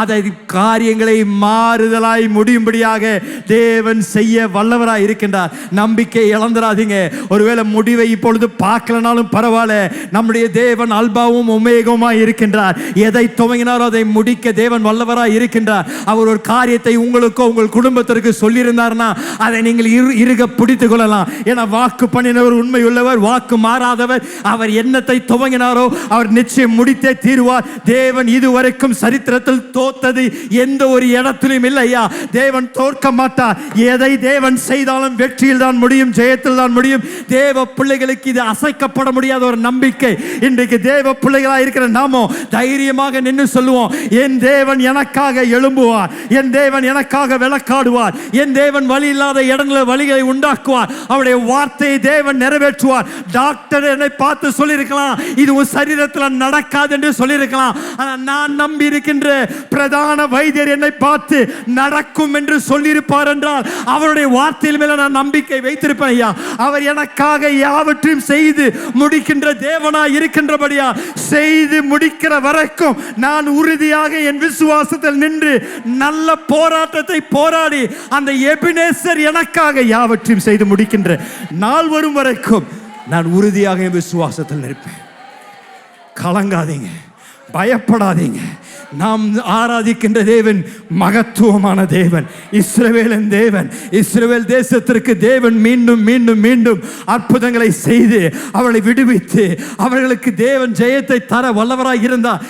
அதை காரியங்களை மாறுதலாய் முடியும்படியாக தேவன் செய்ய வல்லவராய் இருக்கின்றார். நம்பிக்கை இழந்துடாதீங்க. ஒருவேளை முடிவை இப்பொழுது பார்க்கலனாலும் பரவாயில்ல, நம்முடைய தேவன் அல்பாவும் ஒமேகவுமாய் இருக்கின்றார். எதை துவங்கினாரோ அதை முடிக்க தேவன் வல்லவராய் இருக்கின்றார். அவர் ஒரு காரியத்தை உங்களுக்கோ உங்கள் குடும்பத்திற்கு சொல்லியிருந்தார்னா அதை நீங்கள் இறுக பிடித்துக் கொள்ளலாம். ஏன்னா வாக்கு பண்ணினவர் உண்மை உள்ளவர், வாக்கு மாறாதவர். அவர் என்னத்தை துவங்கினாரோ அவர் நிச்சயம் முடித்தே தீருவார். தேவன் இதுவரைக்கும் சரித்திரத்தில் தோத்தது எந்த ஒரு இடத்திலும் இல்லையா. தேவன் தோற்க மாட்டார். எதை தேவன் செய்தாலும் வெற்றியில் தான் முடியும், ஜெயத்தில் தான் முடியும். தேவ பிள்ளைகளுக்கு இது அசைக்கப்பட முடியாத ஒரு நம்பிக்கை. இன்றைக்கு தேவ பிள்ளைகளாக இருக்கிற நாமோ தைரியமாக நின்று சொல்லுவோம், என் தேவன் எனக்காக எழும்புவார், என் தேவன் எனக்காக விளக்காடுவார், என் தேவன் வழி இல்லாத இடங்களில் வழிகளை உண்டாக்குவார், அவருடைய வார்த்தையை தேவன் நிறைவேற்றுவார். டாக்டர் என்னை பார்த்து சொல்லியிருக்கலாம், இது உன் சரீரத்தில் நடக்காது என்று சொல்லியிருக்கலாம். ஆனால் நான் நம்பி இருக்கின்ற பிரதான வைத்தியர் என்னை பார்த்து நடக்கும் என்று சொல்லியிருப்பார் என்றால் அவருடைய வார்த்தையில் மேல நான் நம்பிக்கை வைத்திருப்பேன் ஐயா. அவர் எனக்காக யாவற்றையும் செய்து முடிக்கின்ற தேவனாய் இருக்கின்றபடியா, செய்து முடிக்கிற வரைக்கும் நான் உறுதியாக என் விசுவாசத்தில் நின்று நல்ல போராட்டத்தை போராடி அந்த எபினேசர் எனக்காக யாவற்றையும் செய்து முடிக்கின்ற நாள் வரும் வரைக்கும் நான் உறுதியாக என் விசுவாசத்தில் இருப்பேன். கலங்காதீங்க, பயப்படாதீங்க. நாம் ஆராதிக்கின்ற தேவன் மகத்துவமான தேவன், இஸ்ரவேலின் தேவன். இஸ்ரவேல் தேசத்திற்கு தேவன் மீண்டும் மீண்டும் மீண்டும் அற்புதங்களை செய்து அவளை விடுவித்து அவர்களுக்கு தேவன் ஜெயத்தை தர வல்லவராய் இருந்தார்.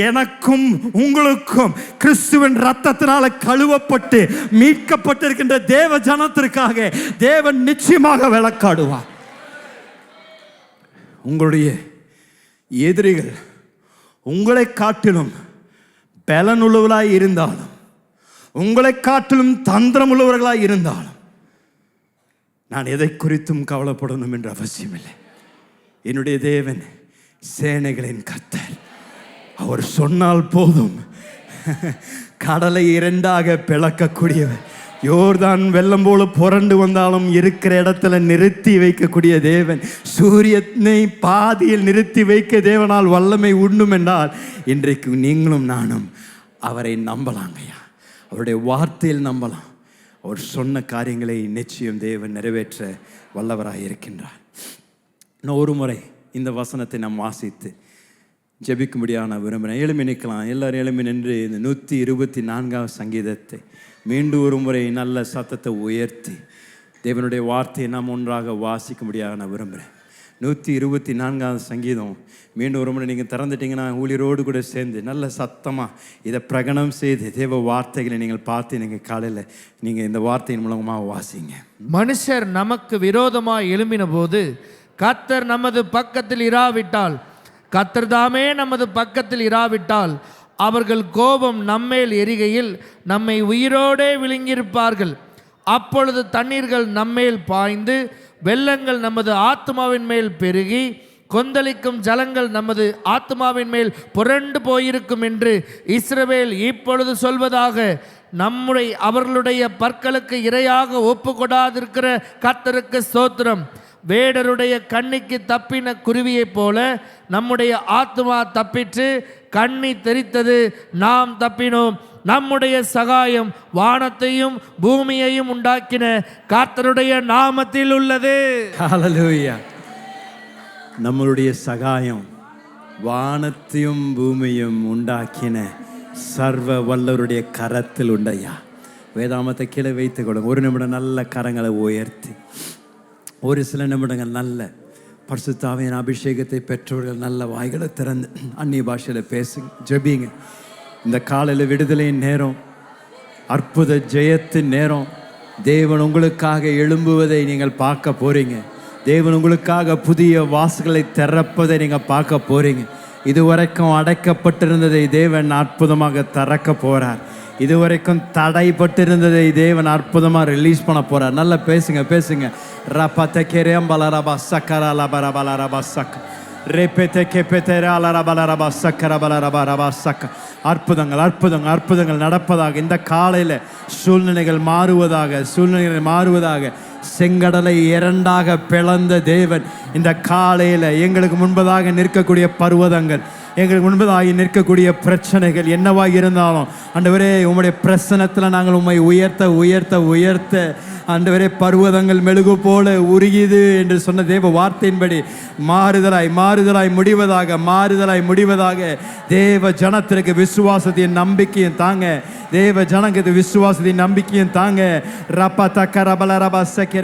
எனக்கும் உங்களுக்கும் கிறிஸ்துவின் ரத்தத்தினால கழுவப்பட்டு மீட்கப்பட்டிருக்கின்ற தேவ ஜனத்திற்காக தேவன் நிச்சயமாக வழக்காடுவார். உங்களுடைய எதிரிகள் உங்களை காட்டிலும் பலனுள்ளவர்களாய் இருந்தாலும், உங்களை காட்டிலும் தந்திரம் உள்ளவர்களாய் இருந்தாலும், நான் எதை குறித்தும் கவலைப்படணும் என்ற அவசியம் இல்லை. என்னுடைய தேவன் சேனைகளின் கர்த்தர். அவர் சொன்னால் போதும் கடலை இரண்டாக பிளக்கக்கூடியவர். யோர்தான் வெள்ளம் போல புரண்டு வந்தாலும் இருக்கிற இடத்துல நிறுத்தி வைக்கக்கூடிய தேவன். சூரியனை பாதியில் நிறுத்தி வைக்க தேவனால் வல்லமை உண்டும் என்றால் இன்றைக்கு நீங்களும் நானும் அவரை நம்பலாங்கய்யா. அவருடைய வார்த்தையில் நம்பலாம். அவர் சொன்ன காரியங்களை நிச்சயம் தேவன் நிறைவேற்ற வல்லவராக இருக்கின்றார். இன்னும் ஒரு முறை இந்த வசனத்தை நாம் வாசித்து ஜெபிக்கும்படியாக நான் விரும்புகிறேன். எழுமி நிற்கலாம், எல்லாரும் எழுமி நின்று இந்த 124 சங்கீதத்தை மீண்டும் ஒரு முறை நல்ல சத்தத்தை உயர்த்தி தேவனுடைய வார்த்தையை நாம் ஒன்றாக வாசிக்கும்படியாக நான் விரும்புகிறேன். 124 சங்கீதம் மீண்டும் ஒரு முறை நீங்கள் திறந்துட்டீங்கன்னா ஊழியரோடு கூட சேர்ந்து நல்ல சத்தமாக இதை பிரகடனம் செய்து தேவ வார்த்தைகளை நீங்கள் பார்த்து நீங்கள் காலையில் நீங்கள் இந்த வார்த்தையின் மூலமாக வாசிங்க. மனுஷர் நமக்கு விரோதமாக எழும்பின போது கர்த்தர் நமது பக்கத்தில் இராவிட்டால், கர்த்தர் தாமே நமது பக்கத்தில் இராவிட்டால், அவர்கள் கோபம் நம்மேல் எரிகையில் நம்மை உயிரோடே விழுங்கியிருப்பார்கள். அப்பொழுது தண்ணீர்கள் நம்மேல் பாய்ந்து வெள்ளங்கள் நமது ஆத்மாவின் மேல் பெருகி கொந்தளிக்கும் ஜலங்கள் நமது ஆத்மாவின் மேல் புரண்டு போயிருக்கும் என்று இஸ்ரவேல் இப்பொழுது சொல்வதாக. அவர்களுடைய பற்களுக்கு இரையாக ஒப்பு கொடாதிருக்கிற கர்த்தருக்கு ஸ்தோத்திரம். வேடருடைய கண்ணிக்கு தப்பின குருவியைப் போல நம்முடைய ஆத்மா தப்பிற்று, கண்ணி தெரித்தது, நாம் தப்பினோம். நம்முடைய சகாயம் வானத்தையும் பூமியையும் உண்டாக்கின கர்த்தருடைய நாமத்தில் உள்ளது. ஹல்லேலூயா. நம்மளுடைய சகாயம் வானத்தையும் பூமியும் உண்டாக்கின சர்வ வல்லவருடைய கரத்தில் உண்டையா. வேதாமத்தை கீழே வைத்துக் கொள்ளுங்க. ஒரு நிமிடம் நல்ல கரங்களை உயர்த்தி, ஒரு சில நிமிடங்கள் நல்ல பரிசுத்த ஆவியின் அபிஷேகத்தை பெற்றவர்கள் நல்ல வாய்களை திறந்து அந்நிய பாஷையில் பேசுங்க, ஜெபிங்க. இந்த காலையில் விடுதலையின் நேரம், அற்புத ஜெயத்தின் நேரம். தேவன் உங்களுக்காக எழும்புவதை நீங்கள் பார்க்க போறீங்க. தேவன் உங்களுக்காக புதிய வாசல்களை திறப்பதை நீங்கள் பார்க்க போறீங்க. இதுவரைக்கும் அடைக்கப்பட்டிருந்ததை தேவன் அற்புதமாக திறக்க போறார். இதுவரைக்கும் தடைப்பட்டிருந்ததை தேவன் அற்புதமாக ரிலீஸ் பண்ண போறார். நல்லா பேசுங்க பேசுங்க. அற்புதங்கள் அற்புதங்கள் அற்புதங்கள் நடப்பதாக. இந்த காலையில் சூழ்நிலைகள் மாறுவதாக. செங்கடலை இரண்டாக பிளந்த தேவன் இந்த காலையில் எங்களுக்கு முன்பதாக நிற்கக்கூடிய பர்வதங்கள், எங்களுக்கு முன்பதாக நிற்கக்கூடிய பிரச்சனைகள் என்னவாக இருந்தாலும் ஆண்டவரே உம்முடைய பிரசன்னத்தில் நாங்கள் உம்மை உயர்த்த ஆண்டவரே பர்வதங்கள் மெழுகு போல உருகிது என்று சொன்ன தேவ வார்த்தையின்படி மாறுதலாய் முடிவதாக தேவ ஜனத்திற்கு விசுவாசத்தையும் நம்பிக்கையும் தாங்க. தேவ ஜனங்களுக்கு விசுவாசத்தையும் நம்பிக்கையும் தாங்க. ரப்பா தக்க ரபல ரபா செக்கே